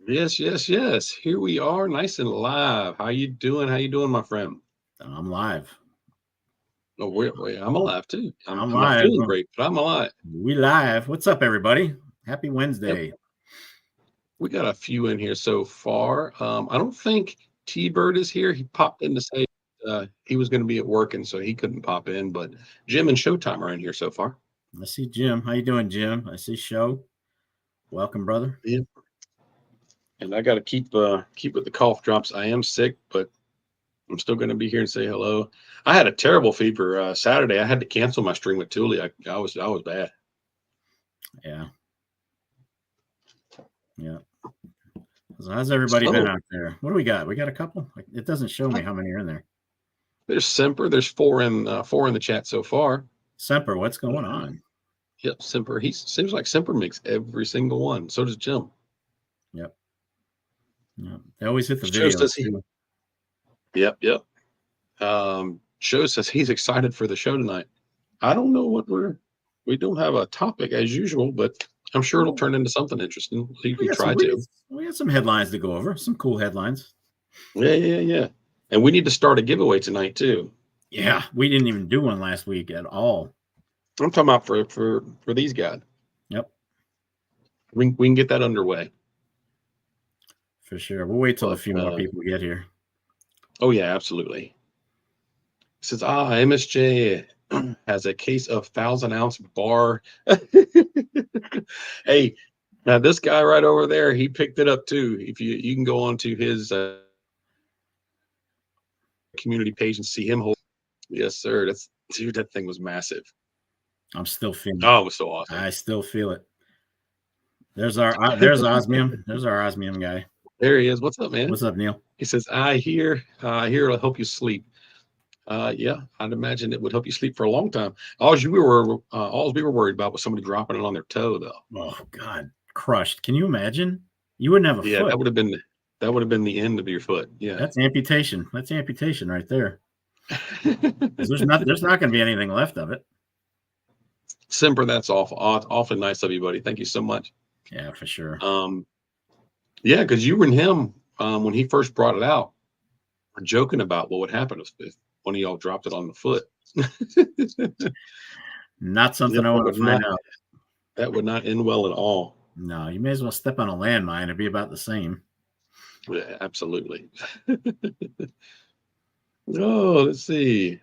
Yes, yes, yes. Here we are, nice and live. How you doing? How you doing, my friend? I'm live. Oh, I'm alive too. I'm I'm I'm not live. feeling great, but I'm alive. We live. What's up, everybody? Happy Yep, Wednesday. we got a few in here so far. I don't think T-Bird is here. He popped in to say he was going to be at work, and so he couldn't pop in. But Jim and Showtime are in here so far. I see Jim. How you doing, Jim? I see Show. Welcome, brother. Yeah, and I got to keep with the cough drops. I am sick, but I'm still going to be here and say hello. I had a terrible fever Saturday. I had to cancel my stream with Thule. I was bad. Yeah, yeah. So how's everybody been So out there? What do we got? We got a couple. It doesn't show me how many are in there. there's Semper. There's four in the chat so far. Semper, what's going Uh, on? yep, Semper. He seems like Semper makes every single one. So does Jim. Yep. Yep. They always hit the Show videos says he. too. Yep, yep. Show says he's excited for the show tonight. I don't know what we don't have a topic as usual, but I'm sure it'll turn into something interesting. You We can got some. try We got, to. we got some headlines to go over. Some cool headlines. Yeah, yeah, yeah. And we need to start a giveaway tonight too. Yeah, we didn't even do one last week at all. I'm talking about for these guys. Yep, We can get that underway. for sure. We'll wait till a But few more people get here. oh yeah, absolutely. It says MSJ has a case of 1,000 ounce bar. Hey, now this guy right over there, he picked it up too. If you can go on to his community page and see him hold. Yes, sir. That's dude. That thing was massive. I'm still feeling it. Oh, it was so awesome. I still feel it. There's Osmium. There's our Osmium guy. There he is. What's up, man? What's up, Neil? He says, I hear it'll help you sleep. Yeah, I'd imagine it would help you sleep for a long time. All we were worried about was somebody dropping it on their toe, though. Oh God, crushed. Can you imagine? You wouldn't have a Yeah, foot. that would have been the end of your foot. Yeah. That's amputation. That's amputation right there. Because there's not going to be anything left of it. Simper, that's awfully nice of you, buddy. Thank you so much. Yeah, for sure. Yeah, because you and him, when he first brought it out, were joking about what would happen if one of y'all dropped it on the foot. Not something Yep, I want to find out. that would not end well at all. No, you may as well step on a landmine. It'd be about the same. Yeah, absolutely. Oh, let's see.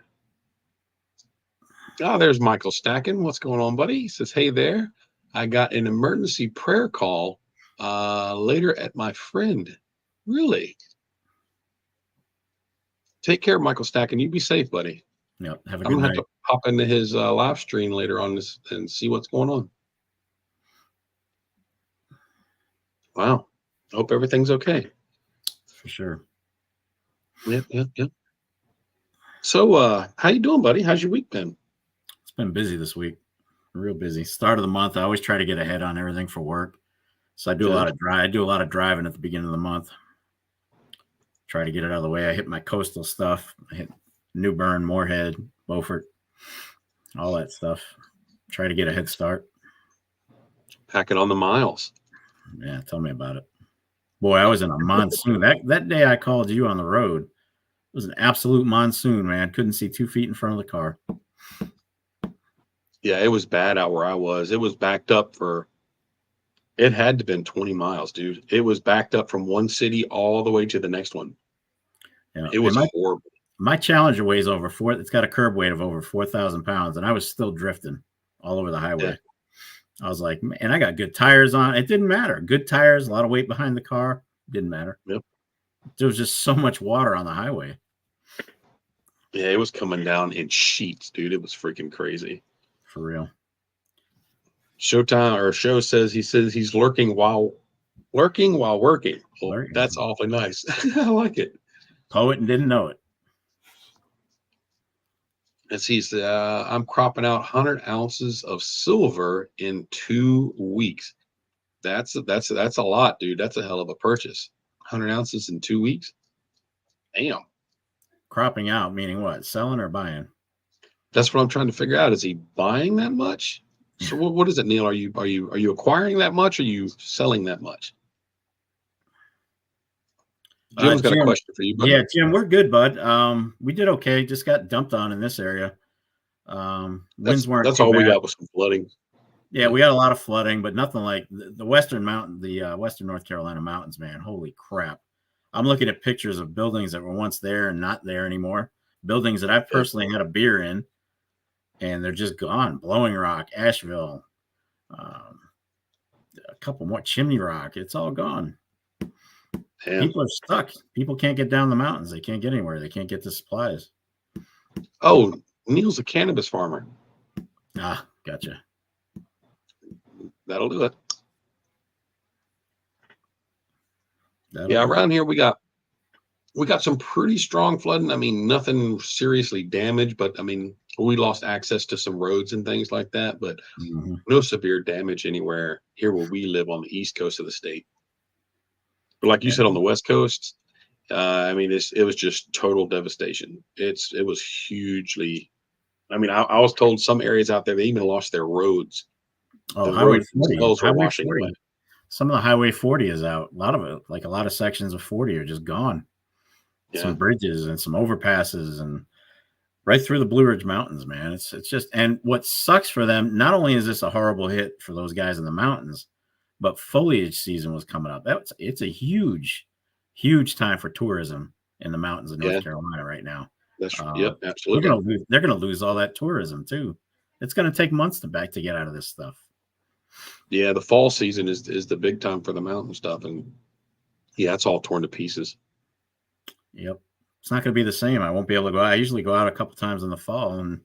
There's Michael Stacken. What's going on, buddy? He says, hey there. I got an emergency prayer call later at my friend. Really? Take care, Michael Stacken. You be safe, buddy. Yep. Have a I'm good gonna have night. to pop into his live stream later on this and see what's going on. Wow. I hope everything's okay. For sure. Yep, yep, yep. So how you doing, buddy? How's your week been? It's been busy this week. Real busy. Start of the month. I always try to get ahead on everything for work. So I do a lot of drive. I do a lot of driving at the beginning of the month. Try to get it out of the way. I hit my coastal stuff. I hit New Bern, Moorhead, Beaufort, all that stuff. Try to get a head start. Packing on the miles. Yeah, tell me about it. Boy, I was in a monsoon. That day I called you on the road, it was an absolute monsoon, man. Couldn't see 2 feet in front of the car. Yeah, it was bad out where I was. It was backed up it had to have been 20 miles, dude. It was backed up from one city all the way to the next one. Yeah, It was horrible. My Challenger weighs over it's got a curb weight of over 4,000 pounds, and I was still drifting all over the highway. Yeah. I was like, and I got good tires on. It didn't matter. Good tires, a lot of weight behind the car. Didn't matter. Yep. There was just so much water on the highway. Yeah, it was coming down in sheets, dude. It was freaking crazy. For real. Show says he's lurking while working. Well, that's awfully nice. I like it. Poet and didn't know it. As he's I'm cropping out 100 ounces of silver in 2 weeks. That's a lot, dude. That's a hell of a purchase. 100 ounces in 2 weeks. Damn. Cropping out meaning what? Selling or buying? That's what I'm trying to figure out. Is he buying that much? So what is it, Neil? Are you acquiring that much? Or are you selling that much? Jim's got a Jim, question for you, buddy. yeah, Jim, we're good, bud. We did okay. Just got dumped on in this area. Winds weren't That's too all we bad. got was some flooding. Yeah, we got a lot of flooding, but nothing like the Western Mountain, the Western North Carolina mountains, man. Holy crap. I'm looking at pictures of buildings that were once there and not there anymore. Buildings that I've personally had a beer in, and they're just gone. Blowing Rock, Asheville, a couple more, Chimney Rock. It's all gone. Damn. People are stuck. People can't get down the mountains. They can't get anywhere. They can't get the supplies. Oh, Neil's a cannabis farmer. Ah, gotcha. That'll do it. Around here we got some pretty strong flooding. I mean, nothing seriously damaged, but I mean, we lost access to some roads and things like that, but no severe damage anywhere here where we live on the east coast of the state. But like you said, on the west coast, I mean, it was just total devastation. It was hugely. I mean, I was told some areas out there they even lost their roads. Oh, the Highway roads 40. themselves were Highway washing 40. away. Some of the Highway 40 is out. A lot of it, like a lot of sections of 40 are just gone. Yeah. Some bridges and some overpasses and right through the Blue Ridge Mountains, man. It's just, and what sucks for them, not only is this a horrible hit for those guys in the mountains, but foliage season was coming up. It's a huge, huge time for tourism in the mountains of North Carolina right now. That's yep, absolutely. They're gonna lose all that tourism too. It's gonna take months to get out of this stuff. Yeah, the fall season is the big time for the mountain stuff, and yeah, it's all torn to pieces. Yep, it's not gonna be the same. I won't be able to go. I usually go out a couple times in the fall, and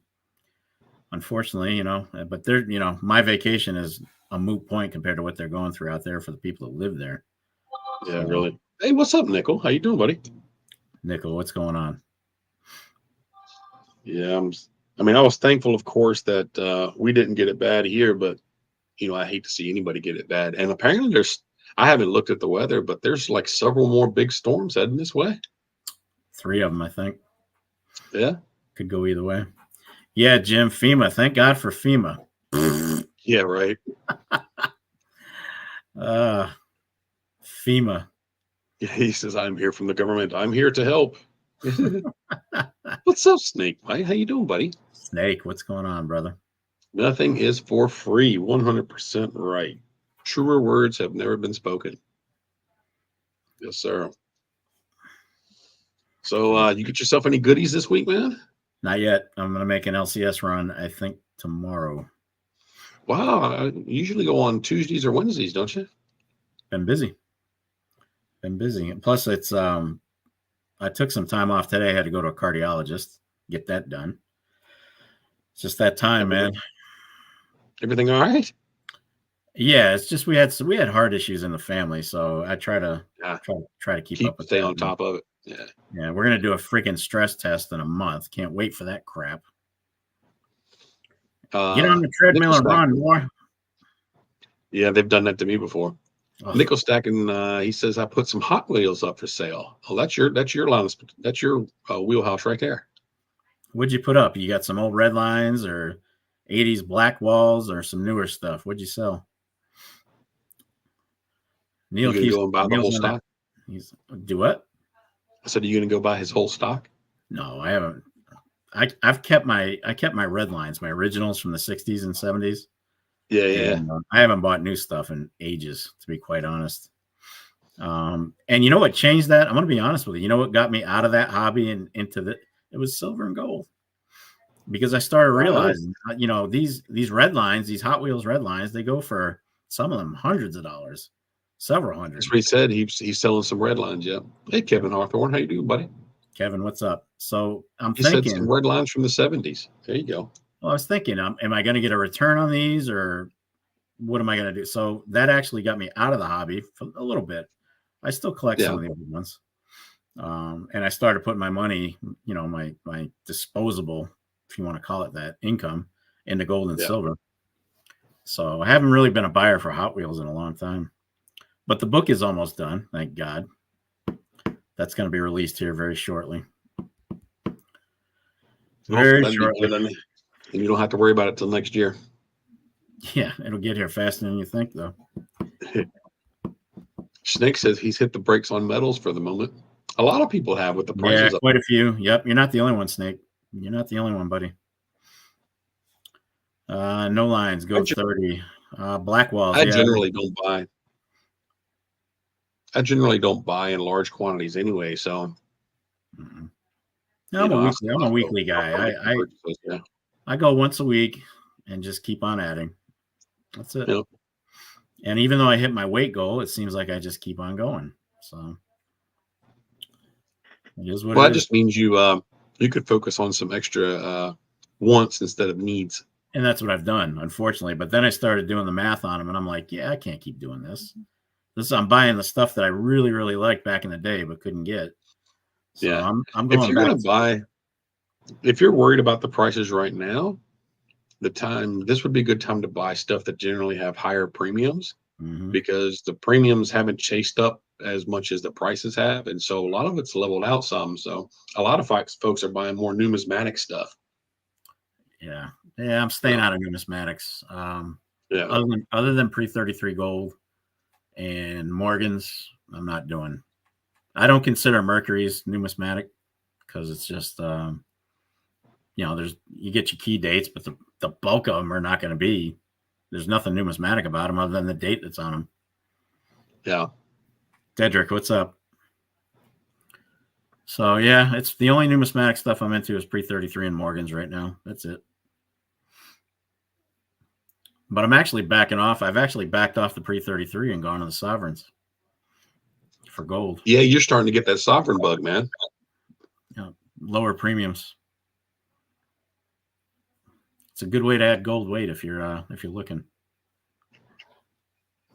unfortunately, but they're, my vacation is a moot point compared to what they're going through out there for the people that live there. Yeah, really. Hey, what's up, Nickel? How you doing, buddy? Nickel, what's going on? Yeah, I mean, I was thankful, of course, that we didn't get it bad here, but I hate to see anybody get it bad. And apparently I haven't looked at the weather, but there's like several more big storms heading this way. 3 of them, I think. Yeah. Could go either way. Yeah, Jim, FEMA. Thank God for FEMA. Yeah, right. FEMA. Yeah, he says, I'm here from the government. I'm here to help. What's up, Snake? How you doing, buddy? Snake, what's going on, brother? Nothing is for free. 100% right. Truer words have never been spoken. Yes, sir. So you get yourself any goodies this week, man? Not yet. I'm going to make an LCS run, I think, tomorrow. Wow. I usually go on Tuesdays or Wednesdays, don't you? Been busy. And plus, it's I took some time off today. I had to go to a cardiologist, get that done. It's just that time, man. Everything all right? Yeah, it's just we had heart issues in the family, so I try to keep up with stay on top of it. Yeah, we're gonna do a freaking stress test in a month. Can't wait for that crap. Get on the treadmill and run more. Yeah, they've done that to me before. Oh. Nickel Stacking, he says I put some Hot Wheels up for sale. Oh, that's your line. That's your wheelhouse right there. What'd you put up? You got some old red lines or 80s black walls or some newer stuff? What'd you sell? Neil keeps going by the whole stock. Do what? I said, are you going to go buy his whole stock? No, I haven't. I kept my red lines, my originals from the 60s and 70s. Yeah, yeah. I haven't bought new stuff in ages, to be quite honest. And you know what changed that? I'm going to be honest with you. You know what got me out of that hobby and into it was silver and gold. Because I started realizing, these red lines, these Hot Wheels red lines, they go for some of them hundreds of dollars, several hundred. That's what he said. He's selling some red lines. Yeah. Hey, Kevin Hawthorne, how you doing, buddy? Kevin, what's up? So he said some red lines from the 70s. There you go. Well, I was thinking, am I going to get a return on these, or what am I going to do? So that actually got me out of the hobby for a little bit. I still collect some of the old ones, and I started putting my money, my disposable, if you want to call it that, income into gold and silver. So I haven't really been a buyer for Hot Wheels in a long time, but the book is almost done. Thank God. That's going to be released here very shortly. Very shortly. And you don't have to worry about it till next year. Yeah, it'll get here faster than you think, though. Snake says he's hit the brakes on metals for the moment. A lot of people have with the Yeah, prices up. quite a few. Yep, you're not the only one, Snake. You're not the only one, buddy. No lines go 30. Black walls, I yeah. generally don't buy. I generally don't buy in large quantities anyway, so Mm-mm. you I'm a know, weekly. I'm a weekly guy. I'll make the purchases, yeah. I go once a week and just keep on adding. That's it. Yep. And even though I hit my weight goal, it seems like I just keep on going. So it is what Well, it that is. just means you could focus on some extra wants instead of needs. And that's what I've done, unfortunately. But then I started doing the math on them, and I'm like, yeah, I can't keep doing this. I'm buying the stuff that I really, really liked back in the day, but couldn't get. So Yeah. I'm If going you're back. gonna buy, if you're worried about the prices right now, this would be a good time to buy stuff that generally have higher premiums Mhm. because the premiums haven't chased up as much as the prices have, and so a lot of it's leveled out some. So a lot of folks are buying more numismatic stuff. Yeah, I'm staying So, out of numismatics. yeah. Other than pre-33 gold and Morgans, I'm not doing. I don't consider Mercury's numismatic because it's just you get your key dates, but the bulk of them are not going to be. There's nothing numismatic about them other than the date that's on them. Yeah. Dedrick, what's up? So yeah, it's the only numismatic stuff I'm into is pre-33 and Morgans right now. That's it. But I'm actually backing off. I've actually backed off the pre-33 and gone to the sovereigns for gold. Yeah, you're starting to get that sovereign bug, man. Lower premiums. It's a good way to add gold weight if you're looking.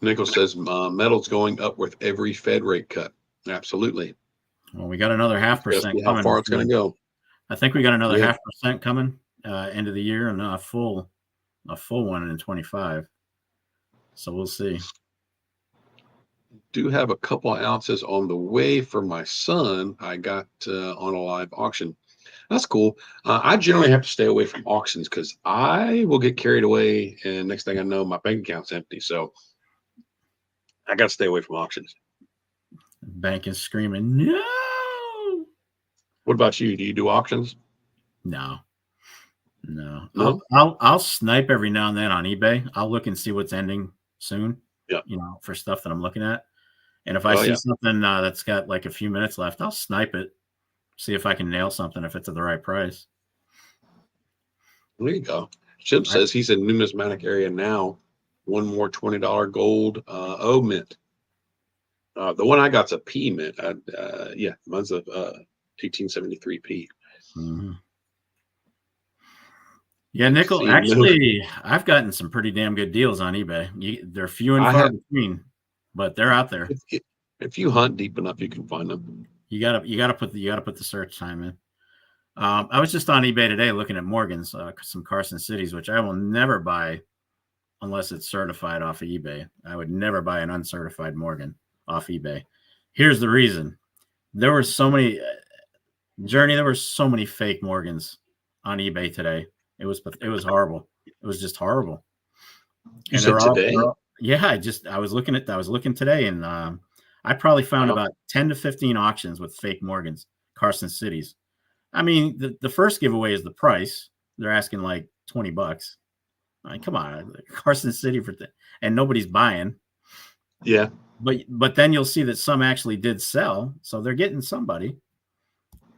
Nickel says metal's going up with every Fed rate cut. Absolutely. Well, we got another 0.5% See how coming. far it's going to go. I think we got another Yeah. 0.5% coming end of the year, and a full one in 25. So we'll see. Do have a couple of ounces on the way for my son. I got on a live auction. That's cool. I generally have to stay away from auctions because I will get carried away, and next thing I know, my bank account's empty. So I got to stay away from auctions. Bank is screaming, no. What about you? Do you do auctions? No. No? I'll snipe every now and then on eBay. I'll look and see what's ending soon. Yeah. For stuff that I'm looking at. And if I see something that's got like a few minutes left, I'll snipe it, see if I can nail something if it's at the right price. There you go. Chip says he's in numismatic area now. One more $20 gold O mint. The one I got's a P mint. Mine's a 1873 P. Mm-hmm. Yeah, Nickel. Actually, I've gotten some pretty damn good deals on eBay. They're few and far between, but they're out there. If you hunt deep enough, you can find them. You gotta put the search time in. I was just on eBay today looking at Morgan's, some Carson Cities, which I will never buy unless it's certified off of eBay. I would never buy an uncertified Morgan off eBay. Here's the reason: there were so many there were so many fake Morgans on eBay today. It was horrible. It was just horrible. You said today? I was looking today, and I probably found about 10 to 15 auctions with fake Morgans, Carson Cities. I mean, the first giveaway is the price. They're asking like $20. I mean, come on, Carson City and nobody's buying. Yeah. But then you'll see that some actually did sell, so they're getting somebody,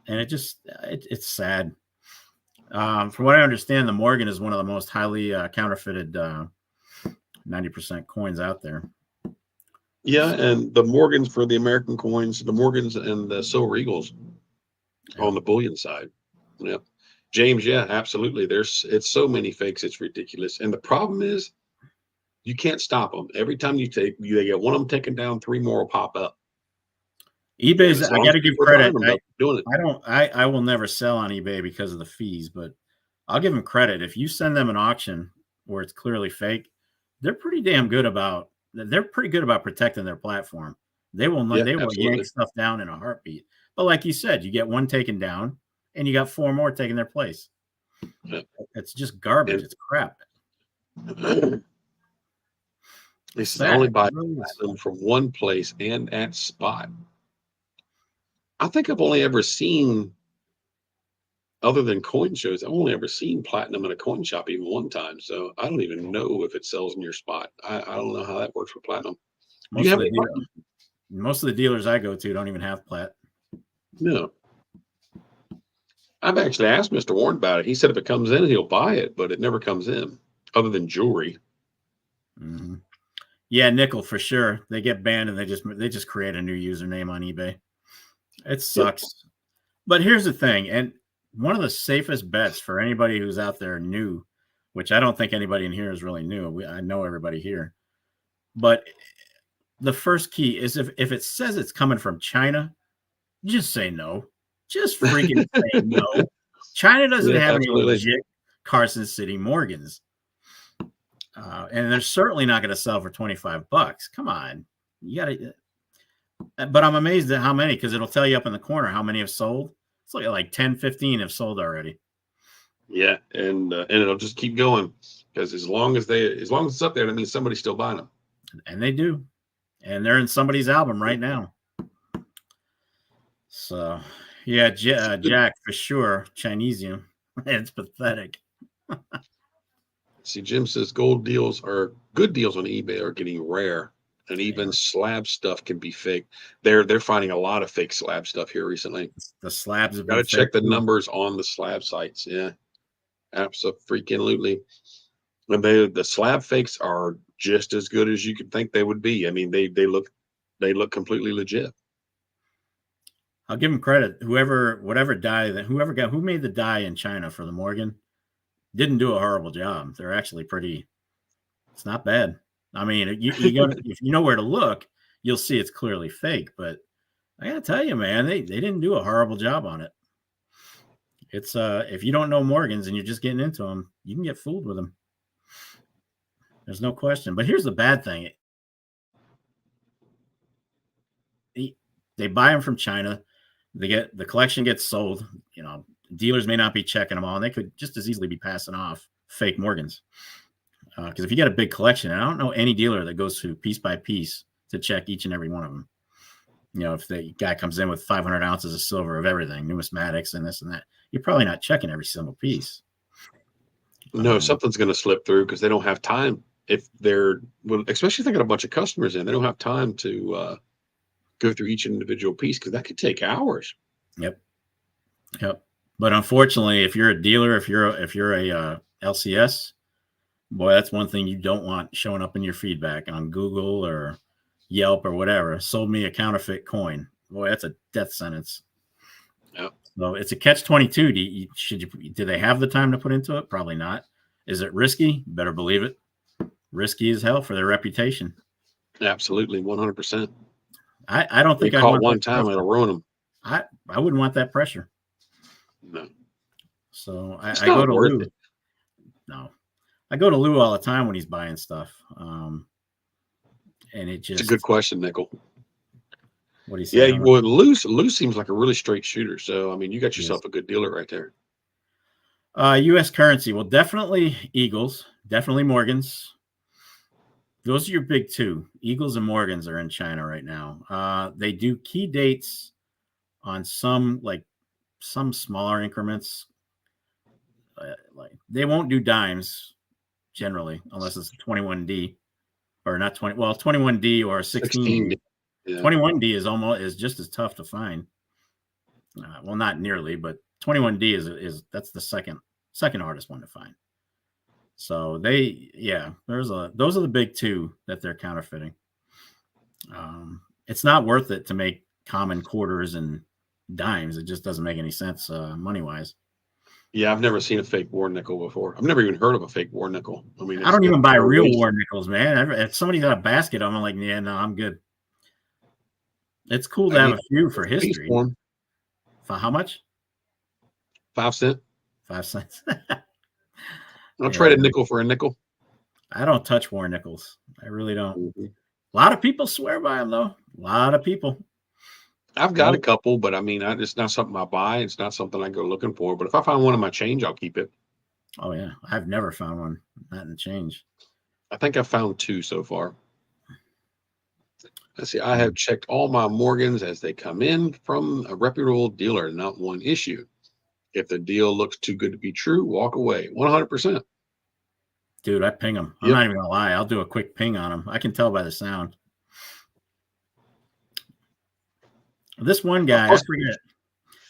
and it's sad. From what I understand, the Morgan is one of the most highly counterfeited 90% coins out there. Yeah, and the Morgans for the American coins, the Morgans and the Silver Eagles on the bullion side. Yeah. James, yeah, absolutely. It's so many fakes, it's ridiculous. And the problem is you can't stop them. Every time they get one of them taken down, three more will pop up. eBay's, I got to give credit. Doing it. I will never sell on eBay because of the fees, but I'll give them credit. If you send them an auction where it's clearly fake, they're pretty good about protecting their platform. They will yank stuff down in a heartbeat. But like you said, you get one taken down and you got four more taking their place. Yeah. It's just garbage. It's crap. This is only buy them from one place and at spot. I think I've only ever seen, other than coin shows, I've only ever seen platinum in a coin shop even one time. So I don't even know if it sells in your spot. I don't know how that works for platinum. Do you Most have of the any deal, platinum? most of the dealers I go to don't even have plat. No. I've actually asked Mr. Warren about it. He said if it comes in, he'll buy it, but it never comes in, other than jewelry. Mm-hmm. Yeah, nickel for sure. They get banned and they just create a new username on eBay. It Yep. sucks. But here's the thing, and one of the safest bets for anybody who's out there new, which I don't think anybody in here is really new. I know everybody here. But the first key is if it says it's coming from China, just say no. Just freaking say no. China doesn't Yeah, have any absolutely. legit Carson City Morgans. And they're certainly not going to sell for $25. Come on. You got to. But I'm amazed at how many, because it'll tell you up in the corner how many have sold. It's like 10, 15 have sold already. Yeah, and it'll just keep going, because as long as it's up there, that means somebody's still buying them. And they do. And they're in somebody's album right now. So, yeah, Jack, for sure. Chinesium. It's pathetic. See, Jim says gold deals are good deals on eBay are getting rare, and even slab stuff can be fake. They're finding a lot of fake slab stuff here recently. The slabs have Got been to check fake the too. numbers on the slab sites. Yeah, absolutely. And the slab fakes are just as good as you could think they would be. I mean, they look completely legit. I'll give them credit. Who made the die in China for the Morgan didn't do a horrible job. They're actually pretty. It's not bad. I mean, if you know where to look, you'll see it's clearly fake. But I gotta tell you, man, they didn't do a horrible job on it. It's if you don't know Morgans and you're just getting into them, you can get fooled with them. There's no question. But here's the bad thing: they buy them from China. The collection gets sold. You know, dealers may not be checking them all, and they could just as easily be passing off fake Morgans. Because if you get a big collection, and I don't know any dealer that goes through piece by piece to check each and every one of them. You know, if the guy comes in with 500 ounces of silver of everything, numismatics and this and that, you're probably not checking every single piece. No, something's going to slip through because they don't have time. If they're, well, especially if they got a bunch of customers in, they don't have time to go through each individual piece, because that could take hours. Yep. But unfortunately, if you're a dealer, if you're a LCS, boy, that's one thing you don't want showing up in your feedback on Google or Yelp or whatever. Sold me a counterfeit coin. Boy, that's a death sentence. Yep. So it's a catch-22. Do they have the time to put into it? Probably not. Is it risky? Better believe it. Risky as hell for their reputation. Absolutely, 100%. I don't think They I'd caught want one that time, pressure. it'll ruin them. I wouldn't want that pressure. No. So It's I go not to worth Lou. it. No, I go to Lou all the time when he's buying stuff. And it just, It's a good question, Nickel. what do you say? Yeah, well, Lou seems like a really straight shooter. So, I mean, you got Yes. yourself a good dealer right there. U.S. currency. Well, definitely Eagles, definitely Morgans. Those are your big two. Eagles and Morgans are in China right now. They do key dates on some smaller increments. Like they won't do dimes generally unless it's 21D or not 20. Well, 21D or 16D. Yeah. 21D is just as tough to find. Well, not nearly, but 21D is that's the second hardest one to find. So those are the big two that they're counterfeiting. It's not worth it to make common quarters and dimes. It just doesn't make any sense money wise. Yeah, I've never seen a fake war nickel before. I've never even heard of a fake war nickel. I mean, I don't even buy no real reason. war nickels, man. If somebody's got a basket, I'm like, yeah, no, I'm good. It's cool to have a few for history. For how much? 5 cents. 5 cents. I'll trade a nickel for a nickel. I don't touch war nickels. I really don't. Mm-hmm. A lot of people swear by them, though. A lot of people. I've got a couple, but I mean, it's not something I buy. It's not something I go looking for. But if I find one in my change, I'll keep it. Oh, yeah. I've never found one. Not in the change. I think I found 2 so far. Let's see. I have checked all my Morgans as they come in from a reputable dealer. Not one issue. If the deal looks too good to be true, walk away. 100%. Dude, I ping them. I'm Yep. not even gonna lie. I'll do a quick ping on them. I can tell by the sound. This one guy, I forget.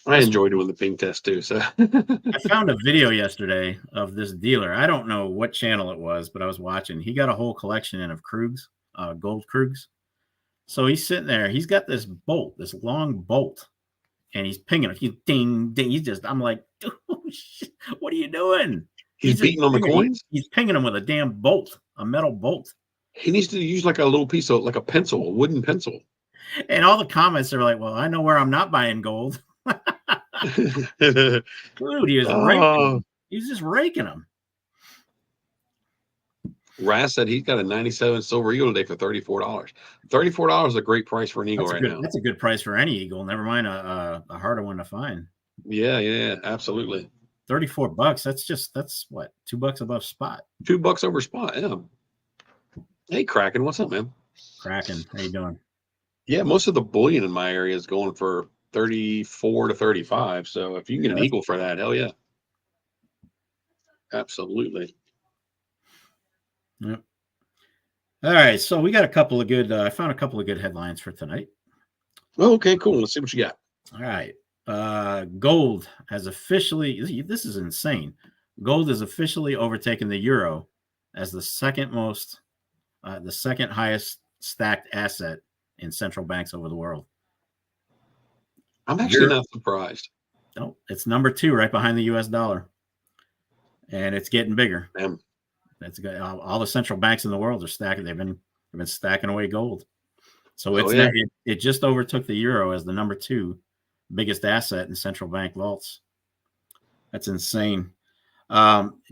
I enjoy doing the ping test too. So I found a video yesterday of this dealer. I don't know what channel it was, but I was watching. He got a whole collection in of Krugs, gold Krugs. So he's sitting there. He's got this bolt, this long bolt, and he's pinging it. He's ding, ding. He's just, I'm like, dude, what are you doing? he's beating on the coins. He's pinging them with a damn bolt, a metal bolt. He needs to use like a little piece of like a pencil, a wooden pencil. And all the comments are like, well, I know where I'm not buying gold. Dude, he was raking. He was just raking them. Raz said he's got a 97 silver eagle today for $34. $34 is a great price for an eagle now. That's a good price for any eagle. Never mind a harder one to find. Yeah, absolutely. $34. That's what, $2 above spot. $2 over spot. Yeah. Hey, Kraken, what's up, man? Kraken, how you doing? Yeah, most of the bullion in my area is going for 34 to 35. So if you can get an eagle for that, hell yeah. Absolutely. Yep. All right, so we got a couple of good. I found a couple of good headlines for tonight. Oh, okay, cool. Let's see what you got. All right, gold has officially. This is insane. Gold has officially overtaken the euro as the second highest stacked asset in central banks over the world. I'm actually not surprised. No, it's number 2, right behind the U.S. dollar, and it's getting bigger. Damn. That's good. All the central banks in the world are stacking. They've been stacking away gold. So it just overtook the euro as the number 2 biggest asset in central bank vaults. That's insane.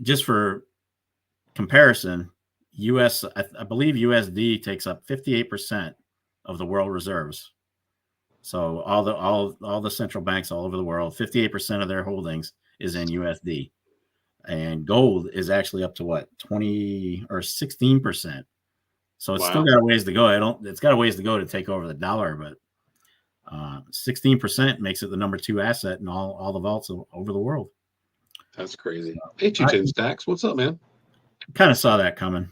Just for comparison, I believe USD takes up 58% of the world reserves. So all the central banks all over the world, 58% of their holdings is in USD. And gold is actually up to what, 20 or 16%. So it's still got a ways to go. It's got a ways to go to take over the dollar, but 16% makes it the number 2 asset in all the vaults over the world. That's crazy. Hey, 210 Stacks, what's up, man? Kind of saw that coming,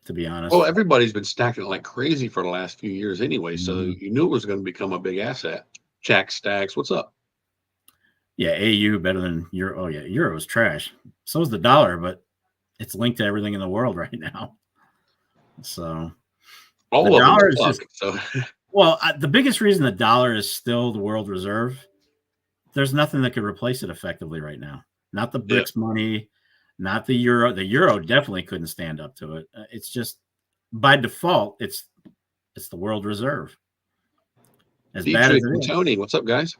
to be honest. Well, everybody's been stacking it like crazy for the last few years anyway, so you knew it was going to become a big asset. Jack Stacks, what's up? Yeah, AU better than Euro. Oh, yeah, Euro is trash. So is the dollar, but it's linked to everything in the world right now. So all the dollar is just, well, the biggest reason the dollar is still the world reserve, there's nothing that could replace it effectively right now. Not the BRICS money, not the euro. The euro definitely couldn't stand up to it. It's just by default, it's the world reserve. As bad as it is. Tony, what's up, guys?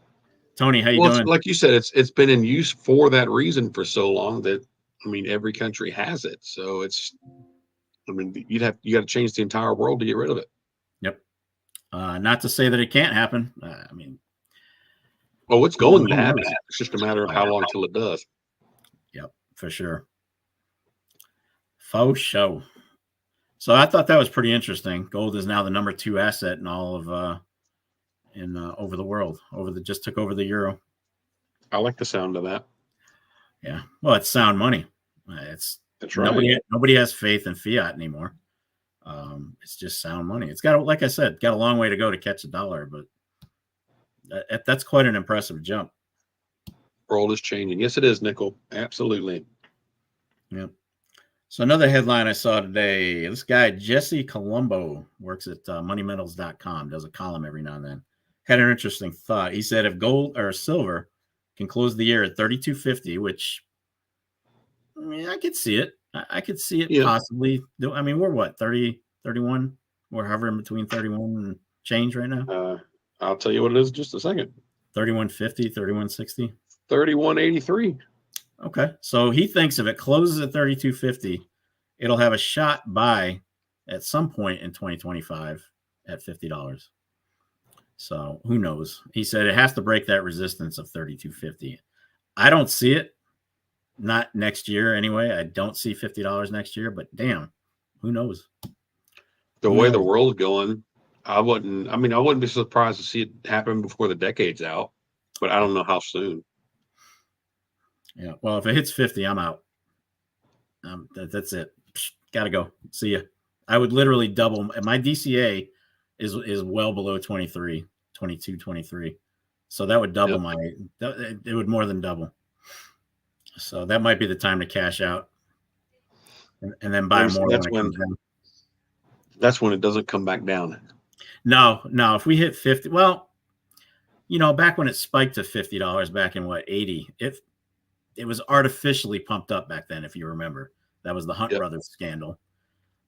Tony, how you doing? Like you said, it's been in use for that reason for so long that, I mean, every country has it. So you got to change the entire world to get rid of it. Yep. Not to say that it can't happen. Well, it's going to happen. It's just a matter of how long till it does. Yep, for sure. Faux show. So I thought that was pretty interesting. Gold is now the number 2 asset in all of over the world. Just took over the euro. I like the sound of that. Yeah. Well, it's sound money. That's right. Nobody has faith in fiat anymore. It's just sound money. It's got, like I said, got a long way to go to catch a dollar, but that's quite an impressive jump. World is changing. Yes, it is, Nickel. Absolutely. Yep. So another headline I saw today, this guy, Jesse Colombo, works at moneymetals.com, does a column every now and then. Had an interesting thought. He said if gold or silver can close the year at 32.50, which, I mean, I could see it. I could see it possibly. I mean, we're what, 30, 31? We're hovering between 31 and change right now. I'll tell you what it is in just a second. 31.50, 31.60? 31.83. Okay. So he thinks if it closes at 32.50, it'll have a shot buy at some point in 2025 at $50. So who knows? He said it has to break that resistance of 32.50. I don't see it. Not next year anyway. I don't see $50 next year, but damn, who knows? The Who way the knows? world's going, I wouldn't be surprised to see it happen before the decade's out, but I don't know how soon. Yeah. Well, if it hits 50, I'm out. That's it. Gotta go. See ya. I would literally double my DCA is well below 23, 22, 23. So that would double Yep. it would more than double. So that might be the time to cash out and then buy more when it comes down. That's when it doesn't come back down. No, if we hit 50, well, back when it spiked to $50 back in 80, it was artificially pumped up back then, if you remember. That was the Hunt Yep. Brothers scandal.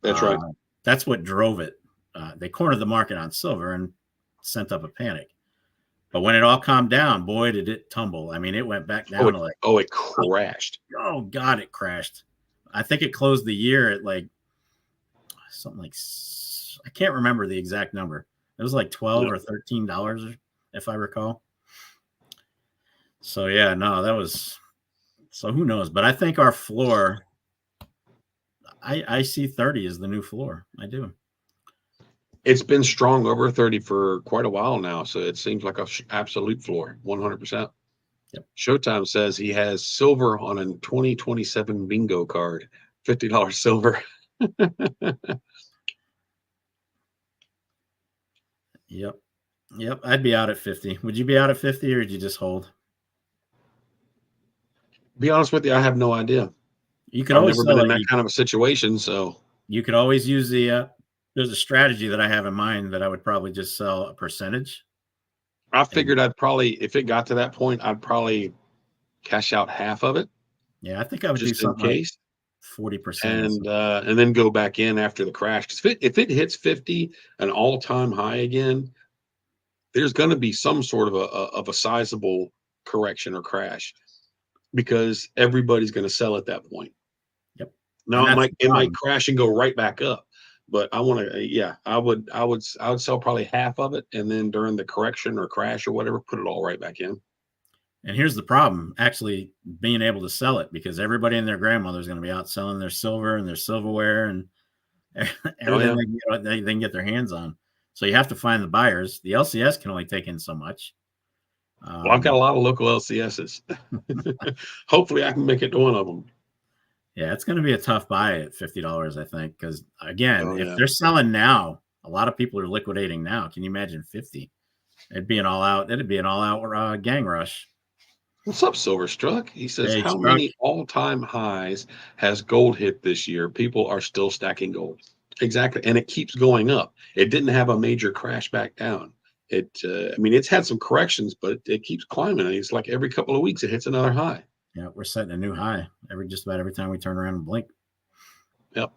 That's right. That's what drove it. They cornered the market on silver and sent up a panic. But when it all calmed down, boy, did it tumble. I mean, it went back down to it crashed. Oh God, it crashed. I think it closed the year at something like, I can't remember the exact number. It was like $12 or $13, if I recall. So yeah, no, that was. So who knows? But I think our floor, I see 30 as the new floor. I do. It's been strong over 30 for quite a while now, so it seems like an absolute floor, 100%. Yep. Showtime says he has silver on a 2027 bingo card, $50 silver. Yep. I'd be out at 50. Would you be out at 50 or did you just hold? Be honest with you, I have no idea. You could always never been in that kind of a situation, so you could always use the. There's a strategy that I have in mind that I would probably just sell a percentage. I figured I'd probably, if it got to that point, I'd probably cash out half of it. Yeah, I think I would just do something in case, like 40%, and then go back in after the crash. Because if it hits 50, an all-time high again, there's going to be some sort of a sizable correction or crash, because everybody's going to sell at that point. Yep. Now it might crash and go right back up, but I want to, I would sell probably half of it, and then during the correction or crash or whatever, put it all right back in. And here's the problem: actually being able to sell it, because everybody and their grandmother is going to be out selling their silver and their silverware and everything they can get their hands on. So you have to find the buyers. The LCS can only take in so much. Well, I've got a lot of local LCSs. Hopefully I can make it to one of them. Yeah, it's going to be a tough buy at $50, I think, because again, if they're selling now, a lot of people are liquidating now. Can you imagine 50? It'd be an all-out gang rush. What's up, Silverstruck? He says, hey, how many all-time highs has gold hit this year? People are still stacking gold. Exactly. And it keeps going up. It didn't have a major crash back down. It's had some corrections, but it keeps climbing. It's like every couple of weeks it hits another high. Yeah, we're setting a new high just about every time we turn around and blink. Yep.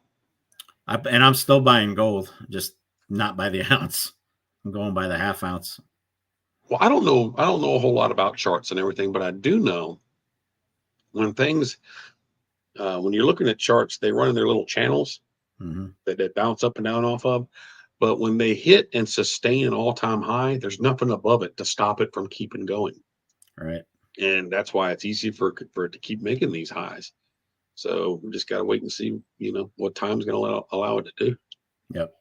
And I'm still buying gold, just not by the ounce. I'm going by the half ounce. Well, I don't know a whole lot about charts and everything, but I do know when you're looking at charts, they run in their little channels that they bounce up and down off of. But when they hit and sustain an all-time high, there's nothing above it to stop it from keeping going. Right. And that's why it's easy for it to keep making these highs. So we just got to wait and see, what time's going to allow it to do. Yep.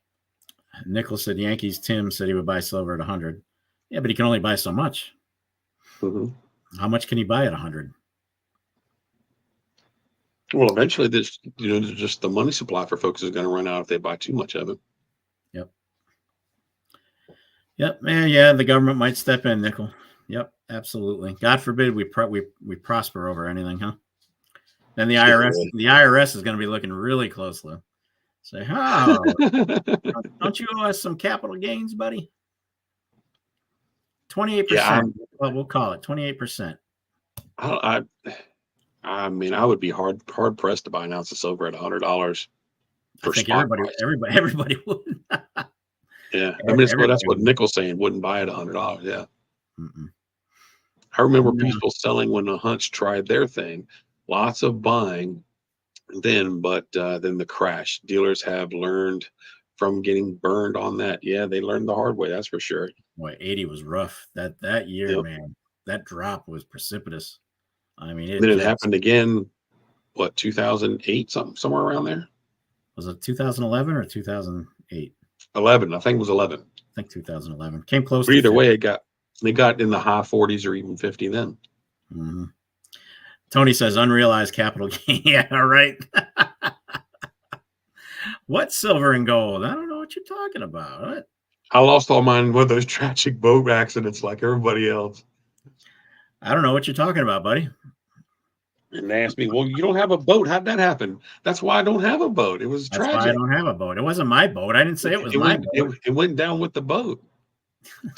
Nicholas said Yankees. Tim said he would buy silver at 100. Yeah, but he can only buy so much. Mm-hmm. How much can he buy at 100? Well, eventually, just the money supply for folks is going to run out if they buy too much of it. Yep, man. Yeah, the government might step in, Nickel. Yep, absolutely. God forbid we prosper over anything, huh? Then the IRS is going to be looking really closely. Say, don't you owe us some capital gains, buddy? 28%. Yeah, well, we'll call it 28%. I would be hard pressed to buy an ounce of silver at $100. I think everybody would. Yeah, that's what Nickel's saying. Wouldn't buy it at $100. Yeah. Mm-mm. I remember people selling when the Hunts tried their thing. Lots of buying, but then the crash. Dealers have learned from getting burned on that. Yeah, they learned the hard way. That's for sure. Boy, 80 was rough. That year, man. That drop was precipitous. I mean, it happened again. What, 2008? Somewhere around there. Was it 2011 or 2008? 11. I think it was 11. I think 2011 came close. But to either 50. way, they got in the high 40s or even 50 then. Mm-hmm. Tony says unrealized capital gain. Yeah, right. What silver and gold? I don't know what you're talking about. What? I lost all mine with those tragic boat accidents like everybody else. I don't know what you're talking about, buddy. And they asked me, well, you don't have a boat. How'd that happen? That's why I don't have a boat. It was That's tragic. why I don't have a boat. It wasn't my boat. I didn't say it was my boat. It went down with the boat.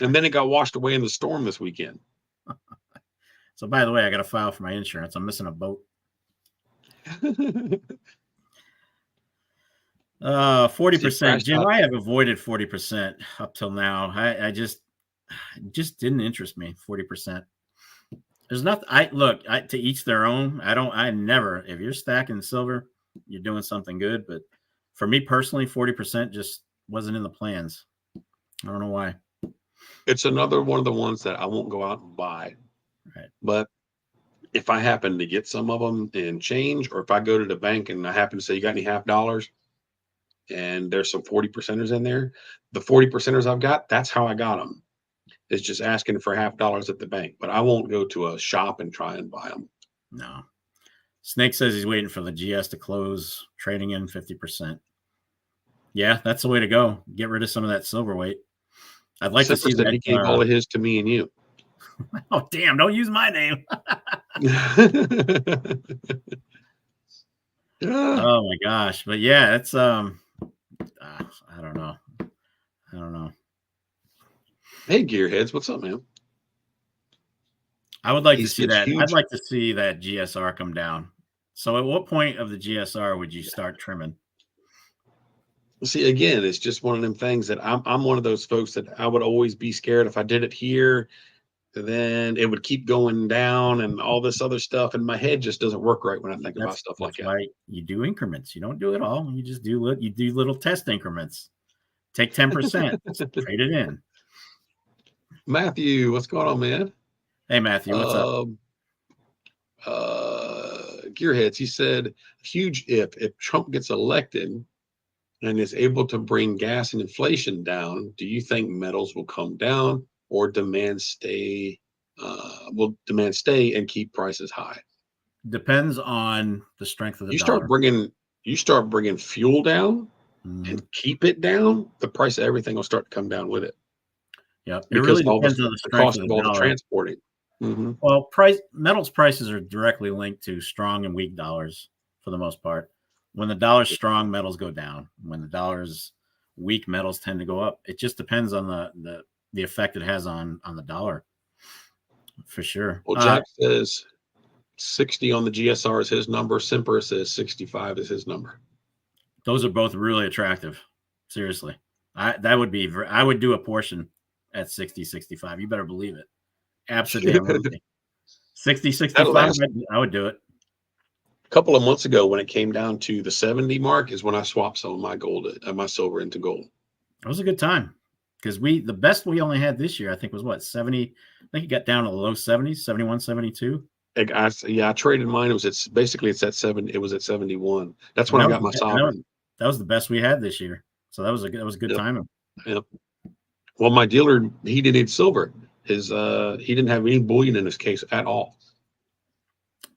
And then it got washed away in the storm this weekend. So, by the way, I got to file for my insurance. I'm missing a boat. 40%. Jim, I have avoided 40% up till now. I just didn't interest me. 40%. There's nothing. To each their own. I never, if you're stacking silver, you're doing something good. But for me personally, 40% just wasn't in the plans. I don't know why. It's another one of the ones that I won't go out and buy. Right. But if I happen to get some of them in change, or if I go to the bank and I happen to say, you got any $50? And there's some 40%ers in there. The 40%ers I've got, that's how I got them. It's just asking for $50 at the bank, but I won't go to a shop and try and buy them. No. Snake says he's waiting for the GS to close, trading in 50%. Yeah, that's the way to go. Get rid of some of that silver weight. I'd like to see that. He gave all of his to me and you. Oh, damn. Don't use my name. Oh my gosh. But yeah, it's I don't know. Hey, gearheads, what's up, man? I would like to see that. I'd like to see that GSR come down. So at what point of the GSR would you start trimming? See, again, it's just one of them things that I'm one of those folks that I would always be scared if I did it here, then it would keep going down and all this other stuff. And my head just doesn't work right when I think about stuff like that. Right. You do increments. You don't do it all. You just do little test increments. Take 10%, trade it in. Matthew, what's going on, man? Hey, Matthew, what's up? Gearheads, he said, huge if Trump gets elected and is able to bring gas and inflation down, do you think metals will come down or demand stay and keep prices high? Depends on the strength of the dollar. You start bringing fuel down and keep it down, the price of everything will start to come down with it. Yeah, it really depends on the cost of all the transporting. Mm-hmm. Well, metals prices are directly linked to strong and weak dollars for the most part. When the dollar's strong, metals go down. When the dollar's weak, metals tend to go up. It just depends on the effect it has on the dollar, for sure. Well, Jack says 60 on the GSR is his number. Semper says 65 is his number. Those are both really attractive. Seriously, I would do a portion at 60, 65. You better believe it. Absolutely. 60, 65, I would do it. A couple of months ago, when it came down to the 70 mark, is when I swapped some of my my silver into gold. It was a good time because the best we only had this year, I think, was what, 70? I think it got down to the low 70s, 71, 72. I traded mine. It was at 7. It was at 71. That's when I got my sovereign. That was the best we had this year. So that was a good timing. Yep. Well, my dealer, he didn't need silver. He didn't have any bullion in his case at all.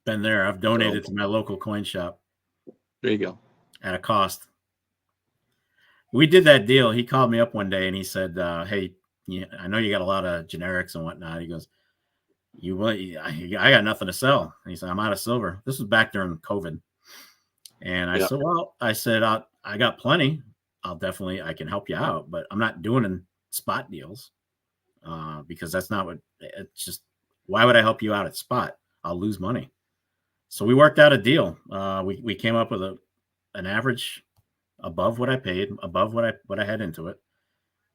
Been there. I've donated to my local coin shop. There you go. At a cost. We did that deal. He called me up one day and he said, hey, I know you got a lot of generics and whatnot. He goes, I got nothing to sell. And he said, I'm out of silver. This was back during COVID. And I said, well, I got plenty. I can help you out, but I'm not doing spot deals because that's not it's just, why would I help you out at spot? I'll lose money. So we worked out a deal. We came up with an average above what I paid, above what I had into it.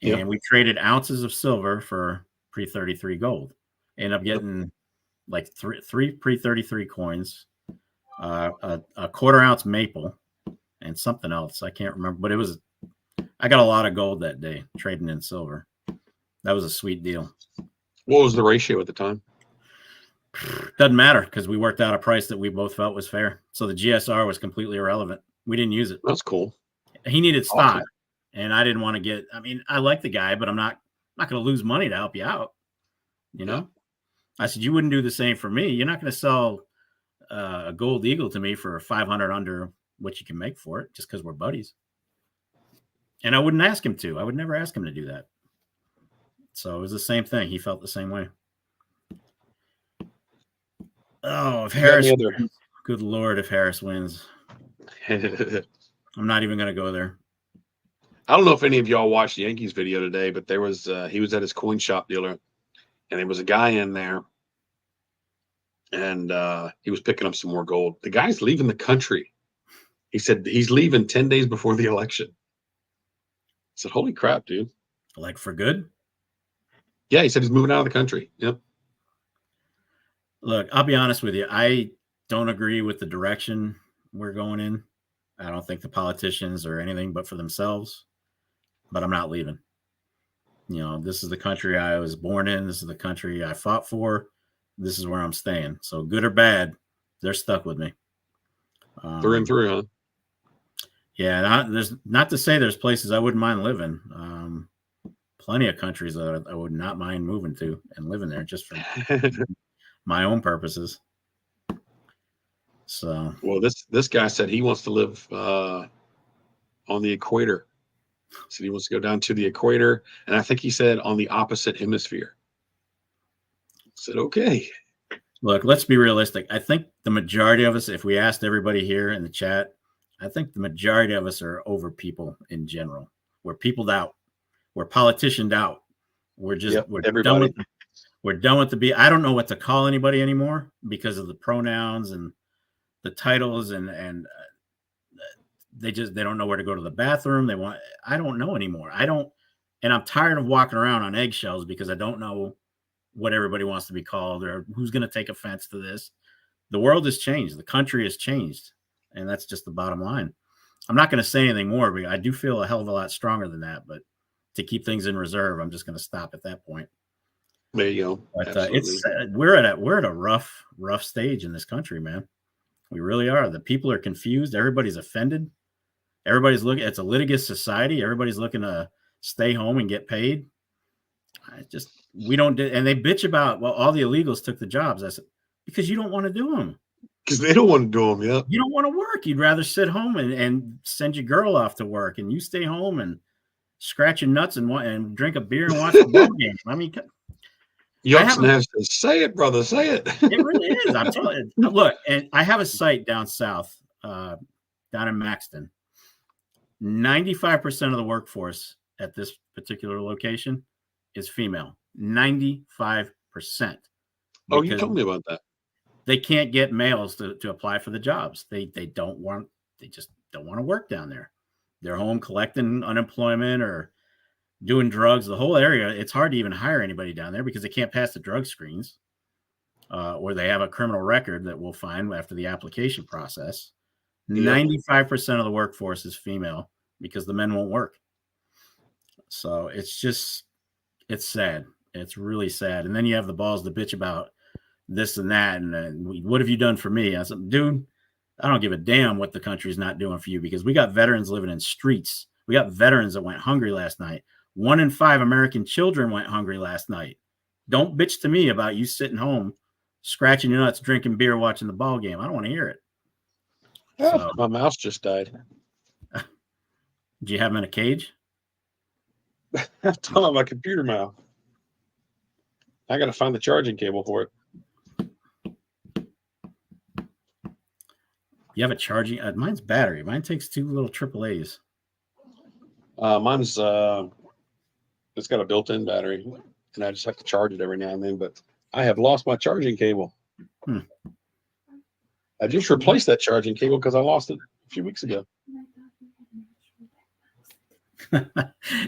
And we traded ounces of silver for pre-33 gold. Ended up getting like three pre-33 coins, a quarter ounce maple, and something else. I can't remember, but I got a lot of gold that day trading in silver. That was a sweet deal. What was the ratio at the time? Doesn't matter because we worked out a price that we both felt was fair. So the GSR was completely irrelevant. We didn't use it. That's cool. He needed stock. Awesome. And I didn't want to get. I mean, I like the guy, but I'm not going to lose money to help you out. You know, I said you wouldn't do the same for me. You're not going to sell a gold eagle to me for 500 under what you can make for it, just because we're buddies. And I wouldn't ask him to. I would never ask him to do that. So it was the same thing. He felt the same way. Oh, if Harris, good Lord, if Harris wins, I'm not even going to go there. I don't know if any of y'all watched the Yankees video today, but there was he was at his coin shop dealer, and there was a guy in there, and he was picking up some more gold. The guy's leaving the country. He said he's leaving 10 days before the election. I said, holy crap, dude. Like for good? Yeah, he said he's moving out of the country. Yep. Look, I'll be honest with you. I don't agree with the direction we're going in. I don't think the politicians are anything but for themselves, but I'm not leaving. You know, this is the country I was born in. This is the country I fought for. This is where I'm staying. So good or bad, they're stuck with me. Through and through, huh? Yeah, there's not to say there's places I wouldn't mind living. Plenty of countries that I would not mind moving to and living there just for my own purposes. So, well, this guy said he wants to live on the equator. So he wants to go down to the equator, and I think he said on the opposite hemisphere. I said, okay. Look, let's be realistic. I think the majority of us, if we asked everybody here in the chat, I think the majority of us are over people in general. We're peopled out. We're politicianed out. We're just we're everybody. done with the be. I don't know what to call anybody anymore because of the pronouns and the titles and they don't know where to go to the bathroom. I don't know anymore. And I'm tired of walking around on eggshells because I don't know what everybody wants to be called or who's going to take offense to this. The world has changed. The country has changed. And that's just the bottom line. I'm not going to say anything more, but I do feel a hell of a lot stronger than that. But to keep things in reserve, I'm just going to stop at that point. There you go. But we're at a rough stage in this country, man. We really are. The people are confused. Everybody's offended. Everybody's looking. It's a litigious society. Everybody's looking to stay home and get paid. We don't. And they bitch about, well, all the illegals took the jobs. I said, because you don't want to do them. Because they don't want to do them. Yeah. You don't want to work. You'd rather sit home and send your girl off to work, and you stay home and scratch your nuts and drink a beer and watch the ball game. I mean, Yuckson has to say it, brother. Say it. It really is. I'm telling you. Look, and I have a site down south, down in Maxton. 95% of the workforce at this particular location is female. 95%. Oh, you told me about that. They can't get males to apply for the jobs. They just don't want to work down there. They're home collecting unemployment or doing drugs. The whole area, it's hard to even hire anybody down there because they can't pass the drug screens or they have a criminal record that we'll find after the application process. 95% of the workforce is female because the men won't work. So it's sad. It's really sad. And then you have the balls to bitch about this and that. And what have you done for me? I said, dude, I don't give a damn what the country's not doing for you because we got veterans living in streets. We got veterans that went hungry last night. 1 in 5 American children went hungry last night. Don't bitch to me about you sitting home, scratching your nuts, drinking beer, watching the ball game. I don't want to hear it. So, my mouse just died. Do you have him in a cage? I'm talking about my computer mouse. I got to find the charging cable for it. You have a charging? Mine's battery. Mine takes 2 little AAAs. Mine's it's got a built-in battery, and I just have to charge it every now and then. But I have lost my charging cable. I just replaced that charging cable because I lost it a few weeks ago.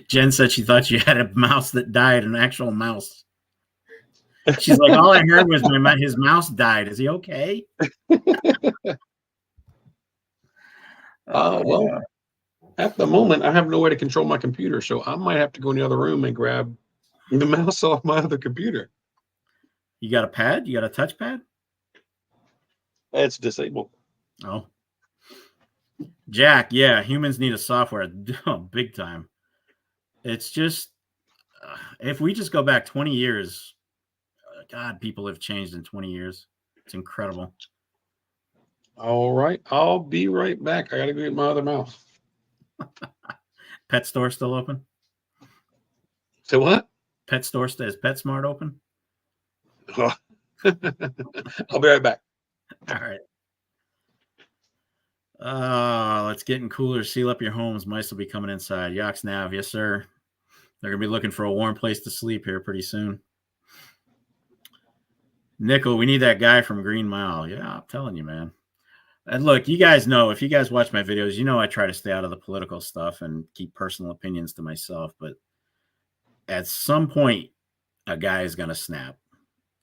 Jen said she thought you had a mouse that died, an actual mouse. She's like, all I heard was his mouse died. Is he okay? Well, at the moment, I have no way to control my computer, so I might have to go in the other room and grab the mouse off my other computer. You got a pad? You got a touchpad? It's disabled. Oh. Jack, yeah, humans need a software. Oh, big time. It's just if we just go back 20 years, God, people have changed in 20 years. It's incredible. All right. I'll be right back. I got to go get my other mouse. Pet store still open? Say what? Pet store is PetSmart open? I'll be right back. All right. It's getting cooler. Seal up your homes. Mice will be coming inside. Yox Nav, yes, sir. They're going to be looking for a warm place to sleep here pretty soon. Nickel, we need that guy from Green Mile. Yeah, I'm telling you, man. And look, you guys know, if you guys watch my videos, you know I try to stay out of the political stuff and keep personal opinions to myself. But at some point, a guy is going to snap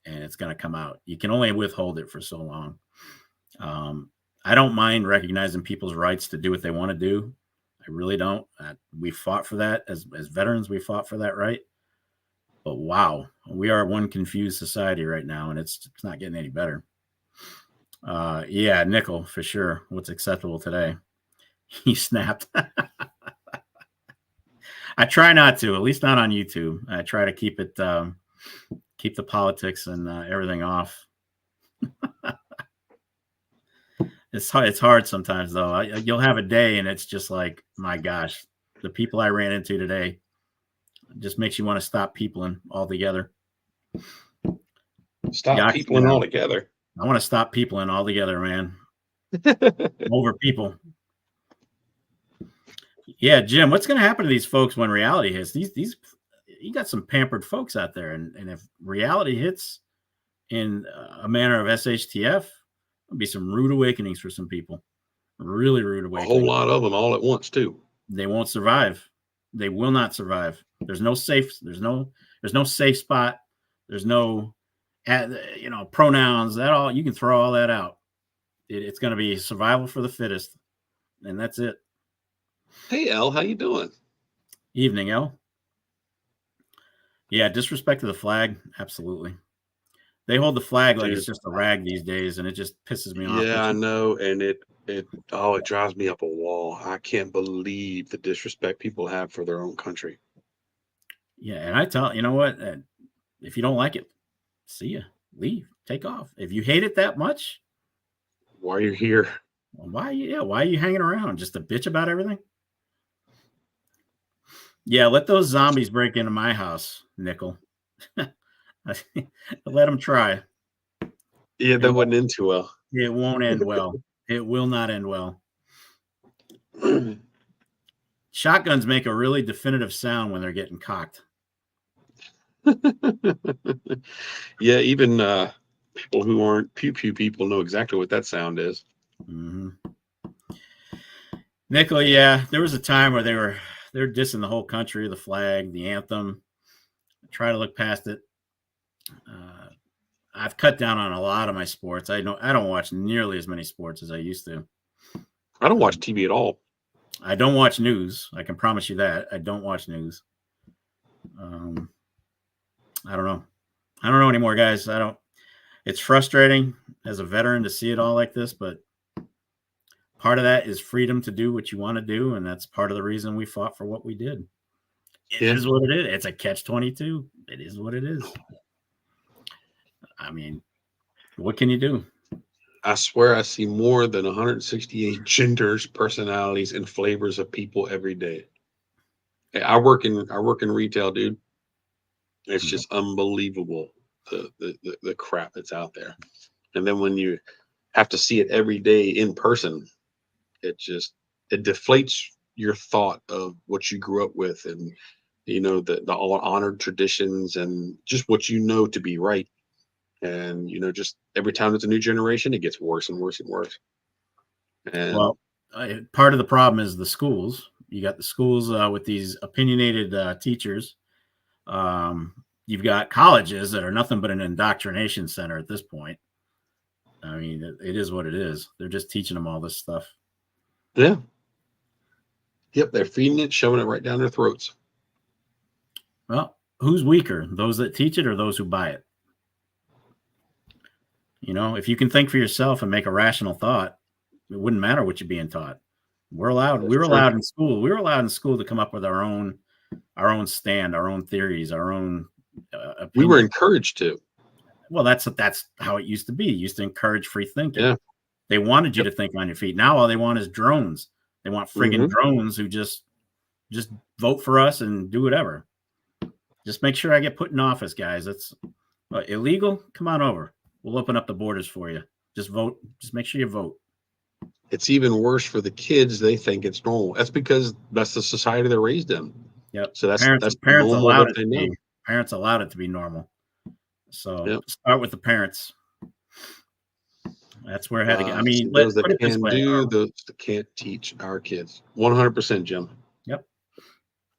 and it's going to come out. You can only withhold it for so long. I don't mind recognizing people's rights to do what they want to do. I really don't. We fought for that as veterans. We fought for that right. But wow, we are one confused society right now, and it's not getting any better. Yeah, Nickel, for sure. What's acceptable today? He snapped. I try not to, at least not on YouTube. I try to keep it, keep the politics and everything off. It's hard sometimes, though. You'll have a day, and it's just like, my gosh, the people I ran into today just makes you want to stop peopling altogether. Stop peopling altogether. I want to stop peopling altogether, man. Over people. Yeah, Jim, what's going to happen to these folks when reality hits? These you got some pampered folks out there, and if reality hits in a manner of SHTF, there'll be some rude awakenings for some people. Really rude awakenings. A whole lot of them all at once, too. They won't survive. They will not survive. There's no safe safe spot. There's no pronouns. That all you can throw all that out. It's going to be survival for the fittest, and that's it. Hey, El, how you doing? Evening, El. Yeah, disrespect to the flag, absolutely. They hold the flag like it's just a rag these days, and it just pisses me off. Yeah, I know, and it drives me up a wall. I can't believe the disrespect people have for their own country. Yeah, and I tell you know what, if you don't like it, see ya, leave, take off. If you hate it that much, why are you here? Why are you hanging around? Just to bitch about everything? Yeah, let those zombies break into my house, Nickel. Let them try. Yeah, that wouldn't end too well. It won't end well. It will not end well. Shotguns make a really definitive sound when they're getting cocked. Yeah, even people who aren't pew-pew people know exactly what that sound is. Mm-hmm. Nickel, yeah, there was a time where they're dissing the whole country, the flag, the anthem. I try to look past it. I've cut down on a lot of my sports. I don't watch nearly as many sports as I used to. I don't watch TV at all. I don't watch news. I can promise you that. I don't watch news. I don't know. I don't know anymore, guys. It's frustrating as a veteran to see it all like this, but part of that is freedom to do what you want to do, and that's part of the reason we fought for what we did. It is what it is. It's a catch-22. It is what it is. I mean, what can you do? I swear I see more than 168 genders, personalities, and flavors of people every day. I work in retail, dude. It's just unbelievable the crap that's out there. And then when you have to see it every day in person, it deflates your thought of what you grew up with, and the all honored traditions and just what you know to be right. And just every time it's a new generation, it gets worse and worse and worse. And part of the problem is the schools. You got the schools with these opinionated teachers. You've got colleges that are nothing but an indoctrination center at this point. I mean, it is what it is. They're just teaching them all this stuff. Yeah. Yep, they're feeding it, shoving it right down their throats. Well, who's weaker, those that teach it or those who buy it? If you can think for yourself and make a rational thought, it wouldn't matter what you're being taught. We were allowed in school. We were allowed in school to come up with our own our own stand, our own theories, our own We were opinion. encouraged to. Well, that's how it used to be. It used to encourage free thinking. Yeah. They wanted you Yep. to think on your feet. Now all they want is drones. They want friggin' drones who just vote for us and do whatever. Just make sure I get put in office, guys. That's illegal. Come on over. We'll open up the borders for you. Just vote. Just make sure you vote. It's even worse for the kids. They think it's normal. That's because that's the society they raised in. Yep. So that's parents the normal allowed that it they to know. be. Parents allowed it to be normal. So Yep. start with the parents. That's where it had to get. I mean, those let's put that it this can way. do, those that can't teach our kids. 100%, Jim. Yep.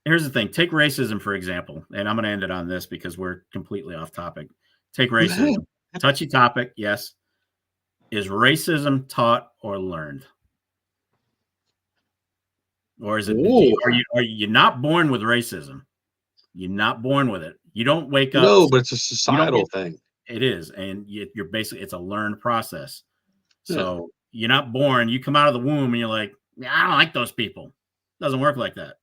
Here's the thing. Take racism, for example, and I'm going to end it on this because we're completely off topic. Take racism. Touchy topic, yes. Is racism taught or learned? Or is it, are you not born with racism? You're not born with it. You don't wake up. No, but it's a societal thing. It is. And you're basically, it's a learned process. So you're not born. You come out of the womb and you're like, I don't like those people. It doesn't work like that.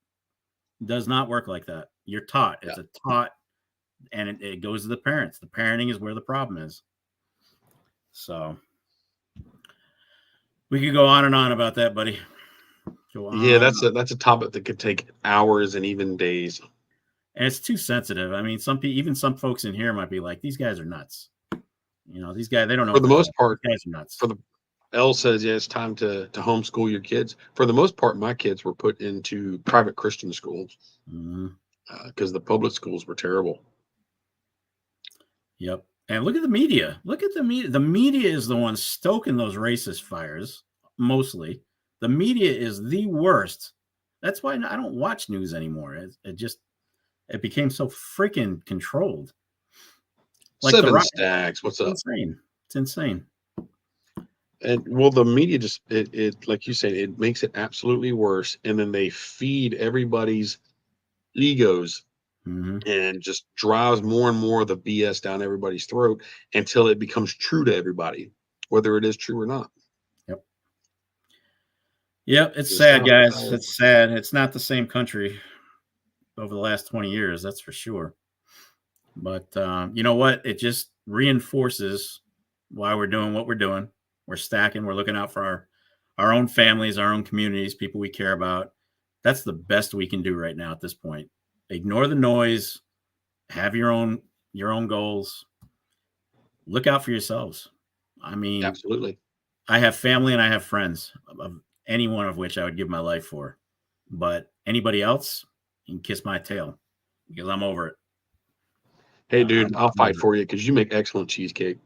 It does not work like that. You're taught. It's a taught, and it goes to the parents. The parenting is where the problem is. So we could go on and on about that, buddy. Go on. Yeah, that's a topic that could take hours and even days. And it's too sensitive. I mean, even some folks in here might be like, these guys are nuts. You know, these guys, they don't know. For the most part, these guys are nuts. Elle says, yeah, it's time to homeschool your kids. For the most part, my kids were put into private Christian schools because the public schools were terrible. Yep. And look at the media. Look at the media. The media is the one stoking those racist fires, mostly. The media is the worst. That's why I don't watch news anymore. It became so freaking controlled. Like Seven Stacks. What's up? Insane. It's insane. And well, the media just it like you said, it makes it absolutely worse. And then they feed everybody's egos and just drives more and more of the BS down everybody's throat until it becomes true to everybody, whether it is true or not. Yep. It's sad, guys. It's sad. It's not the same country over the last 20 years. That's for sure. But you know what? It just reinforces why we're doing what we're doing. We're stacking. We're looking out for our own families, our own communities, people we care about. That's the best we can do right now at this point. Ignore the noise. Have your own goals. Look out for yourselves. I mean, absolutely. I have family and I have friends, of any one of which I would give my life for. But anybody else, you can kiss my tail because I'm over it. Hey, dude, I'll fight for you because you make excellent cheesecake.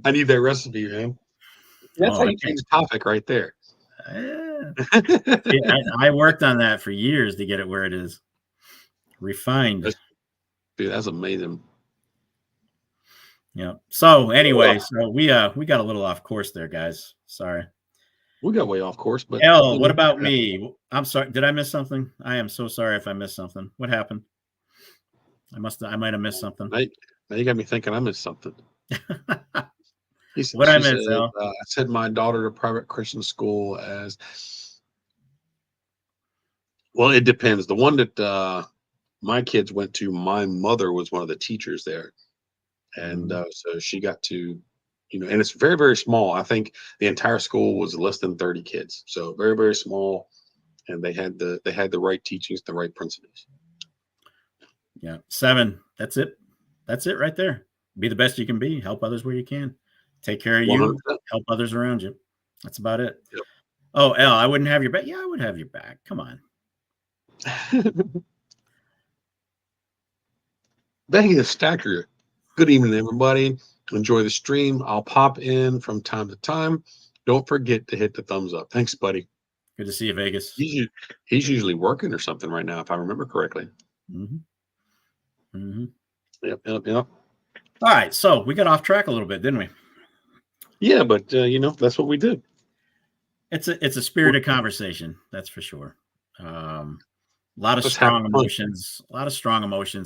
I need that recipe, man. That's how you change the topic right there. I worked on that for years to get it where it is. Refined. Dude, that's amazing. Yeah. So anyway, so we got a little off course there, guys. Sorry. We got way off course, but Elle, what about me? I'm sorry. Did I miss something? I am so sorry if I missed something. What happened? I might have missed something. Now you got me thinking I missed something. What I missed, Elle? I said my daughter to private Christian school as well. It depends. The one that my kids went to, my mother was one of the teachers there, and so she got to, and it's very, very small. I think the entire school was less than 30 kids, so very, very small, and they had the right teachings, the right principles. Yeah, 7. That's it. That's it right there. Be the best you can be. Help others where you can. Take care of 100%. You. Help others around you. That's about it. Yep. Oh, Elle, I wouldn't have your back. Yeah, I would have your back. Come on. Vegas Stacker. Good evening, everybody. Enjoy the stream. I'll pop in from time to time. Don't forget to hit the thumbs up. Thanks, buddy. Good to see you, Vegas. He's usually working or something right now, if I remember correctly. Yep. All right, so we got off track a little bit, didn't we? Yeah, but that's what we did. It's a spirited conversation, that's for sure. A lot of strong emotions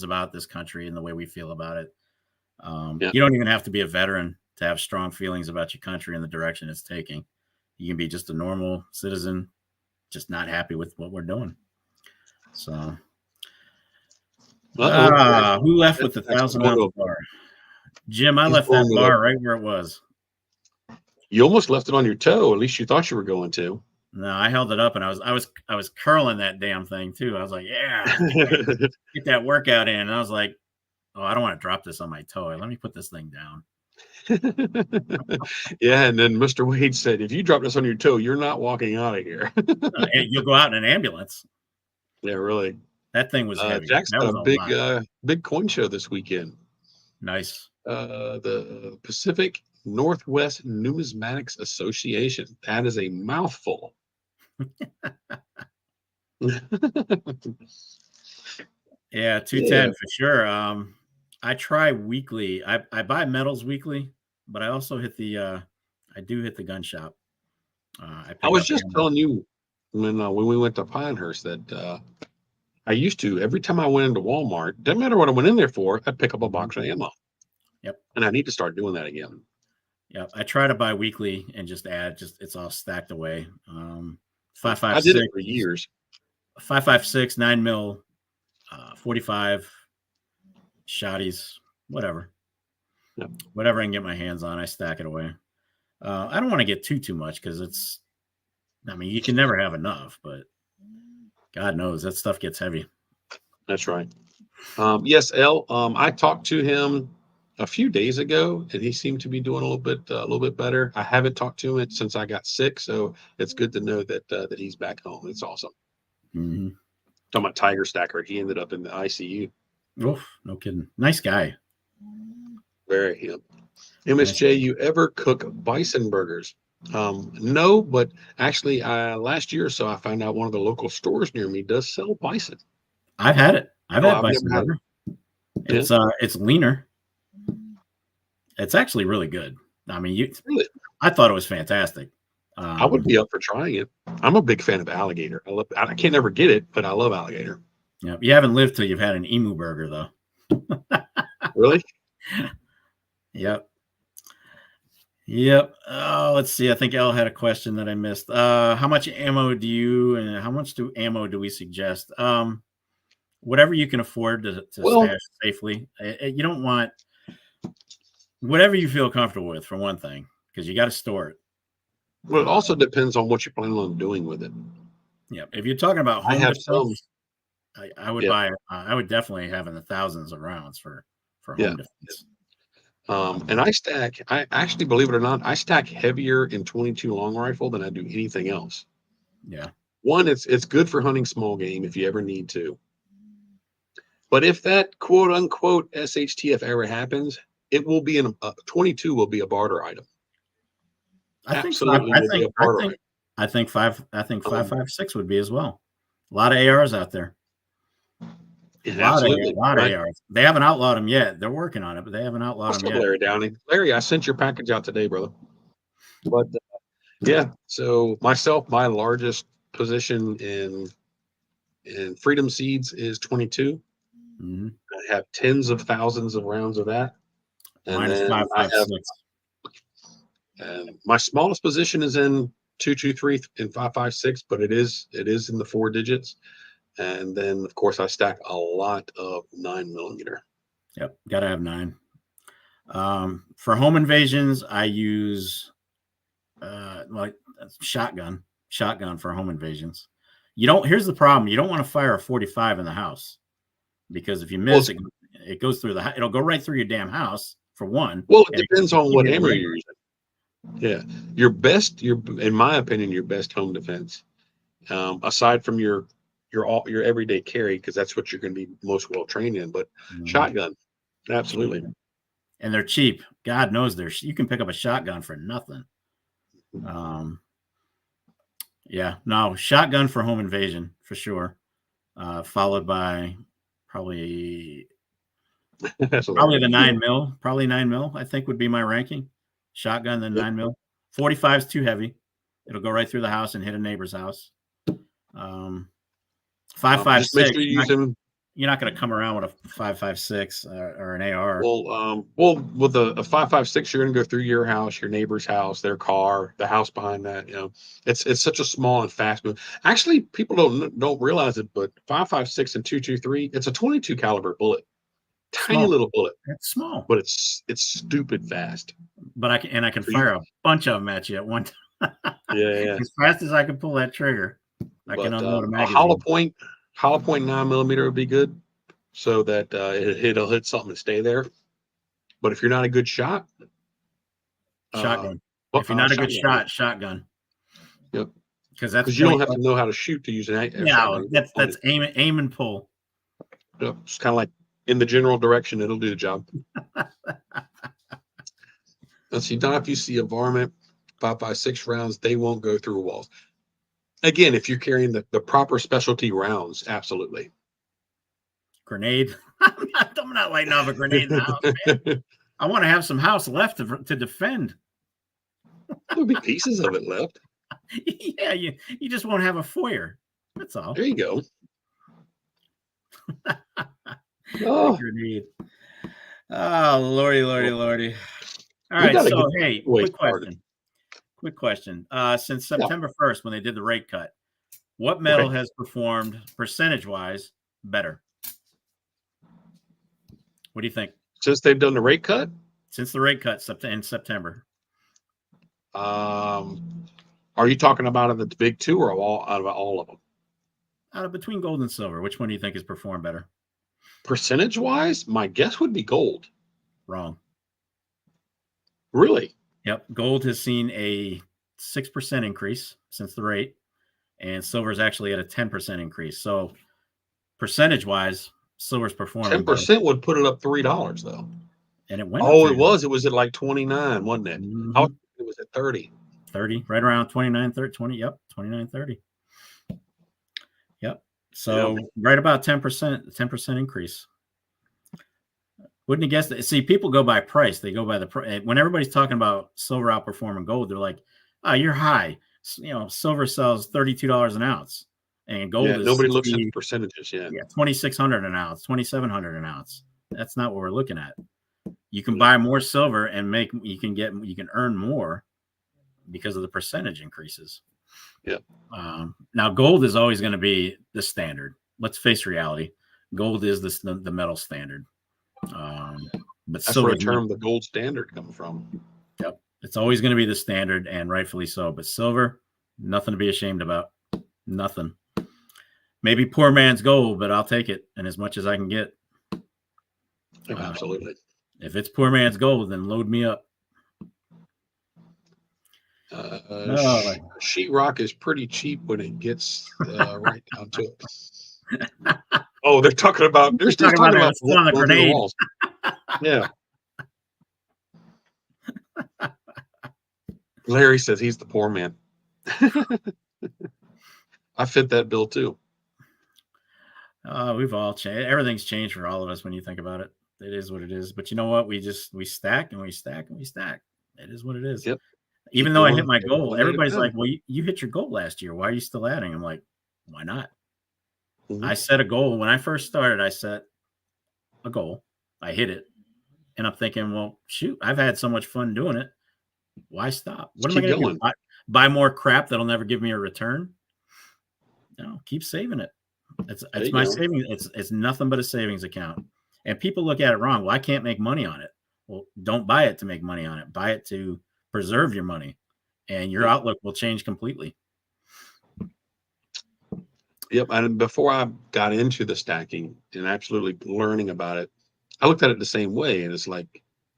about this country and the way we feel about it. You don't even have to be a veteran to have strong feelings about your country and the direction it's taking. You can be just a normal citizen, just not happy with what we're doing. So, Uh-oh. who left with the That's 1,000-ounce bar? Jim, I left that bar right where it was. You almost left it on your toe. At least you thought you were going to. No, I held it up, and I was curling that damn thing too. I was like, yeah, get that workout in. And I was like, oh, I don't want to drop this on my toe. Let me put this thing down. Yeah, and then Mr. Wade said, if you drop this on your toe, you're not walking out of here. You'll go out in an ambulance. Yeah, really. That thing was heavy. Jack's got a big coin show this weekend. Nice. The Pacific Northwest Numismatics Association. That is a mouthful. Yeah, 210 for sure. I try weekly. I buy metals weekly, but I also hit the I do hit the gun shop. I was just telling you when we went to Pinehurst that I used to, every time I went into Walmart, doesn't matter what I went in there for, I'd pick up a box of ammo. Yep. And I need to start doing that again. Yeah, I try to buy weekly and just add, it's all stacked away. 5.56. I did it for years. 5.56, 9mm, 45 shotties, whatever. Yep. Whatever I can get my hands on, I stack it away. I don't want to get too much because you can never have enough, but God knows that stuff gets heavy. That's right. Yes, L. I talked to him a few days ago, and he seemed to be doing a little bit better. I haven't talked to him since I got sick, so it's good to know that he's back home. It's awesome. Mm-hmm. Talking about Tiger Stacker, he ended up in the ICU. Oof, no kidding. Nice guy. Very him. MSJ, you ever cook bison burgers? No, but actually, last year or so, I found out one of the local stores near me does sell bison. I've had it. I've had bison burger. It's leaner. It's actually really good. I mean, really? I thought it was fantastic. I would be up for trying it. I'm a big fan of alligator. I can't never get it, but I love alligator. Yeah, you haven't lived till you've had an emu burger, though. Really? Yep. Oh, let's see. I think Al had a question that I missed. How much ammo do we suggest? Whatever you can afford to stash safely. You don't want whatever you feel comfortable with, for one thing, because you got to store it. Well, it also depends on what you're planning on doing with it. Yeah, if you're talking about home defense, I would buy. I would definitely have in the thousands of rounds for home defense. And I actually, believe it or not, I stack heavier in 22 long rifle than I do anything else. Yeah. One, it's good for hunting small game if you ever need to. But if that quote unquote SHTF ever happens, it will be 22 will be a barter item. I think 5.56 would be as well. A lot of ARs out there. A lot of ARs. They haven't outlawed them yet. They're working on it, but they haven't outlawed them yet. Larry Downing. Larry, I sent your package out today, brother. But yeah, so my largest position in Freedom Seeds is 22. Mm-hmm. I have tens of thousands of rounds of that. And mine is 5.56. And my smallest position is in 223 and 5.56, but it is in the 4 digits. And then, of course, I stack a lot of 9mm. Yep, gotta have 9. For home invasions, I use shotgun for home invasions. Here's the problem: you don't want to fire a 45 in the house, because if you miss it goes through it'll go right through your damn house, for one. Well, it depends on what ammo you're using. Yeah, in my opinion, your best home defense, aside from your everyday carry, because that's what you're going to be most well trained in. But shotgun, absolutely. And they're cheap. God knows you can pick up a shotgun for nothing. Shotgun for home invasion for sure. Followed by probably the 9mm. Probably 9mm, I think, would be my ranking. Shotgun, then 9mm. 45 is too heavy. It'll go right through the house and hit a neighbor's house. 5.56. Make sure you're using You're not going to come around with a 5.56 or an AR. Well, with a 5.56, you're going to go through your house, your neighbor's house, their car, the house behind that. It's such a small and fast move. Actually, people don't realize it, but 5.56 and 2.23, it's a 22 caliber bullet, tiny Small. little bullet. It's small, but it's stupid fast. But I can fire a bunch of them at you at one time. Yeah. As fast as I can pull that trigger, I can unload a magazine. Hollow point 9mm would be good, so that it'll hit something and stay there. But if you're not a good shot, shotgun. If you're not a good shot, shotgun. Yep. Because you don't have to know how to shoot to use an shotgun. That's aim and pull. Yep. It's kind of like in the general direction, it'll do the job. Let's see, Don, if you see a varmint 5.56 rounds, they won't go through walls. Again, if you're carrying the proper specialty rounds, absolutely. Grenade. I'm not lighting off a grenade in the house, man. I want to have some house left to defend. There'll be pieces of it left. Yeah, you just won't have a foyer. That's all. There you go. Grenade. Oh, lordy. All right, so hey, quick question. Since September 1st, when they did the rate cut, what metal has performed percentage-wise better? What do you think? Since they've done the rate cut? Since the rate cut in September. Are you talking about of the big two or out of all of them? Out of between gold and silver, which one do you think has performed better? Percentage-wise, my guess would be gold. Wrong. Really? Yep. Gold has seen a 6% increase since the rate, and silver is actually at a 10% increase. So percentage-wise, silver's performing 10% better. Would put it up $3 though. And it went. Oh, it was at like 29, wasn't it? Mm-hmm. It was at 30. 30, right around 29, 30, 20. Yep, 29, 30. Yep. So right about 10% increase. Wouldn't you guess that? See, people go by price. They go by the price. When everybody's talking about silver outperforming gold, they're like, "Oh, you're high." Silver sells $32 an ounce, and gold is nobody looks at the percentages yet. Yeah, 2,600 an ounce, 2,700 an ounce. That's not what we're looking at. You can buy more silver and you can earn more because of the percentage increases. Yeah. Now, gold is always going to be the standard. Let's face reality. Gold is the metal standard. But that's where the term the gold standard comes from. Yep. It's always going to be the standard, and rightfully so. But silver, nothing to be ashamed about. Nothing. Maybe poor man's gold, but I'll take it, and as much as I can get. Absolutely. If it's poor man's gold, then load me up. Sheetrock is pretty cheap when it gets right down to it. Oh, they're talking about on the grenade. Yeah. Larry says he's the poor man. I fit that bill too. We've all changed. Everything's changed for all of us when you think about it. It is what it is. But you know what? We stack and we stack and we stack. It is what it is. Yep. Even though I hit my goal, everybody's like, well, you hit your goal last year. Why are you still adding? I'm like, why not? Mm-hmm. I set a goal. When I first started, I set a goal. I hit it. And I'm thinking, well, shoot, I've had so much fun doing it. Why stop? What am I going to do? Buy more crap that'll never give me a return? No, keep saving it. It's my savings. It's nothing but a savings account. And people look at it wrong. Well, I can't make money on it. Well, don't buy it to make money on it. Buy it to preserve your money, and your outlook will change completely. Yep. And before I got into the stacking and absolutely learning about it, I looked at it the same way. And it's like,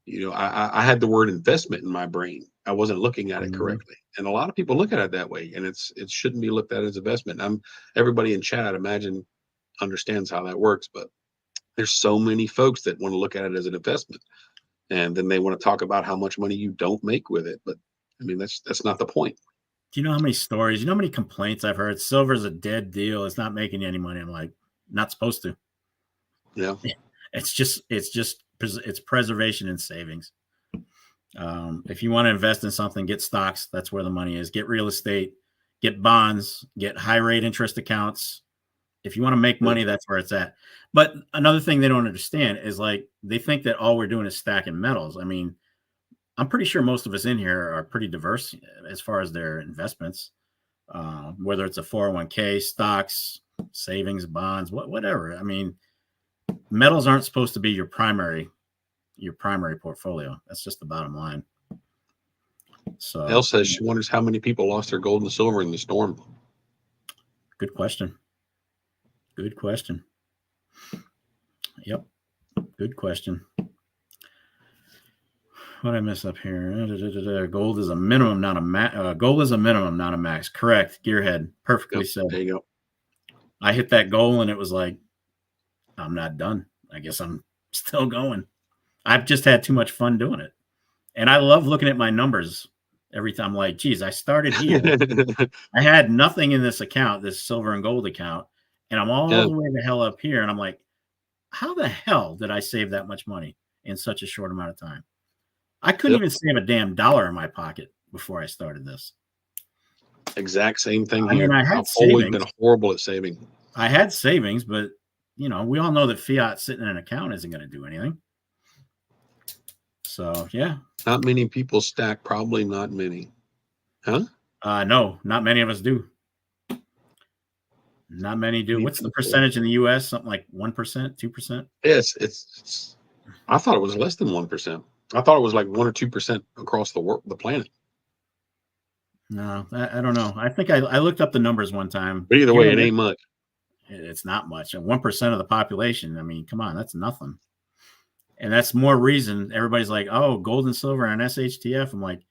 I had the word investment in my brain. I wasn't looking at it correctly. And a lot of people look at it that way, and it shouldn't be looked at as investment. Everybody in chat, imagine, understands how that works, but there's so many folks that want to look at it as an investment. And then they want to talk about how much money you don't make with it. But I mean, that's not the point. Do you know how many stories, how many complaints I've heard? Silver's a dead deal. It's not making you any money. I'm like, not supposed to. Yeah. It's preservation and savings. If you want to invest in something, get stocks. That's where the money is. Get real estate, get bonds, get high rate interest accounts. If you want to make money, that's where it's at. But another thing they don't understand is like they think that all we're doing is stacking metals. I mean, I'm pretty sure most of us in here are pretty diverse as far as their investments, whether it's a 401k, stocks, savings, bonds, whatever. I mean, metals aren't supposed to be your primary portfolio. That's just the bottom line. So Elle says she wonders how many people lost their gold and silver in the storm. Good question. Yep. Good question. What did I miss up here? Gold is a minimum, not a max. Gold is a minimum, not a max. Correct. Gearhead. Perfectly said. There you go. I hit that goal and it was like, I'm not done. I guess I'm still going. I've just had too much fun doing it. And I love looking at my numbers every time. I'm like, geez, I started here. I had nothing in this account, this silver and gold account. And I'm all the way the hell up here. And I'm like, how the hell did I save that much money in such a short amount of time? I couldn't even save a damn dollar in my pocket before I started this. Exact same thing here. I mean, I've always been horrible at saving. I had savings, but we all know that fiat sitting in an account isn't going to do anything. So yeah. Not many people stack, probably not many. Huh? No, not many of us do. Not many do. What's the percentage in the US? Something like 1%, 2%? Yes, it's I thought it was less than 1%. I thought it was like 1 or 2% across the planet. No, I don't know. I think I looked up the numbers one time. But either way, it ain't much. It's not much. And 1% of the population, I mean, come on, that's nothing. And that's more reason everybody's like, oh, gold and silver and SHTF. I'm like,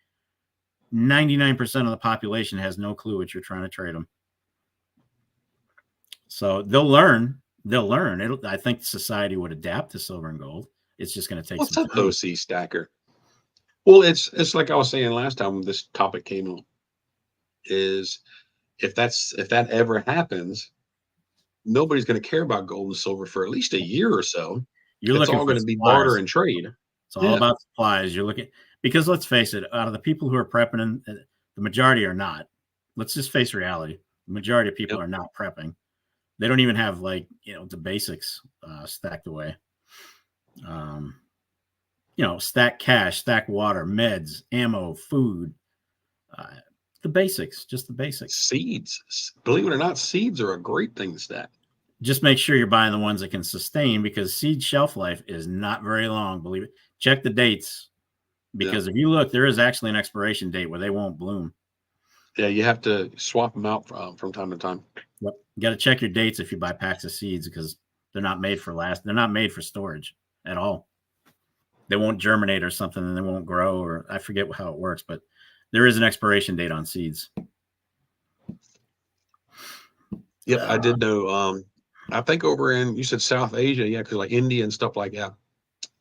99% of the population has no clue what you're trying to trade them. So they'll learn. I think society would adapt to silver and gold. It's just going to take some time. What's an OC stacker? Well, it's like I was saying last time when this topic came on, is if that ever happens, nobody's going to care about gold and silver for at least a year or so. It's all going to be barter and trade. It's all about supplies. You're looking, because let's face it, out of the people who are prepping, the majority are not. Let's just face reality. The majority of people are not prepping. They don't even have the basics stacked away. Stack cash, stack water, meds, ammo, food, the basics, just the basics. Seeds, believe it or not, seeds are a great thing to stack. Just make sure you're buying the ones that can sustain, because seed shelf life is not very long. Believe it. Check the dates, because if you look, there is actually an expiration date where they won't bloom. Yeah, you have to swap them out from time to time. Yep. You got to check your dates if you buy packs of seeds, because they're not made for They're not made for storage at all. They won't germinate or something, and they won't grow, or I forget how it works, but there is an expiration date on seeds. Yep, I did know. I think over in, you said South Asia, because like India and stuff like that,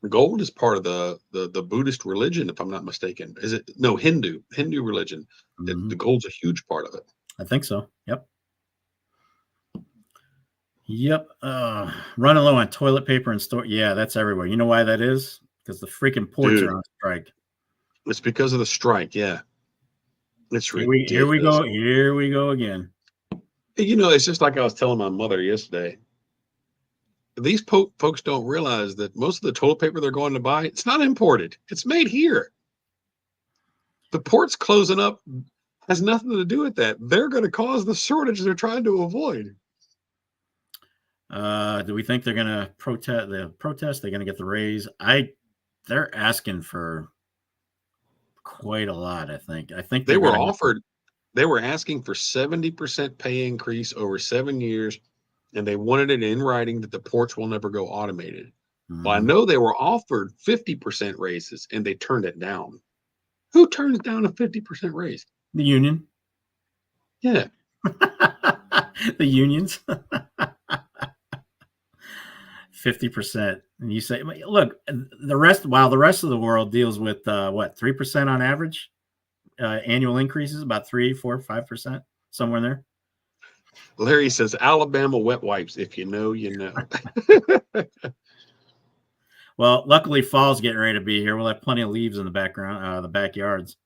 gold is part of the Buddhist religion, if I'm not mistaken. Is it? No, Hindu religion. Mm-hmm. The gold's a huge part of it. I think so. Yep. Running low on toilet paper and store. Yeah, that's everywhere. You know why that is? Because the freaking ports are on strike. It's because of the strike. Yeah. It's ridiculous. Here we go. Here we go again. It's just like I was telling my mother yesterday. These folks don't realize that most of the toilet paper they're going to buy, it's not imported. It's made here. The ports closing up has nothing to do with that. They're going to cause the shortage they're trying to avoid. Do we think they're going to protest? They're going to get the raise. They're asking for quite a lot. I think they were offered. They were asking for 70% pay increase over 7 years, and they wanted it in writing that the ports will never go automated. Mm-hmm. Well, I know they were offered 50% raises, and they turned it down. Who turns down a 50% raise? The union. Yeah. The unions. 50%. And you say, look, the rest of the world deals with 3% on average annual increases, about 3, 4, 5%, somewhere in there. Larry says Alabama wet wipes. If you know, you know. Well, luckily fall's getting ready to be here. We'll have plenty of leaves in the background, the backyards.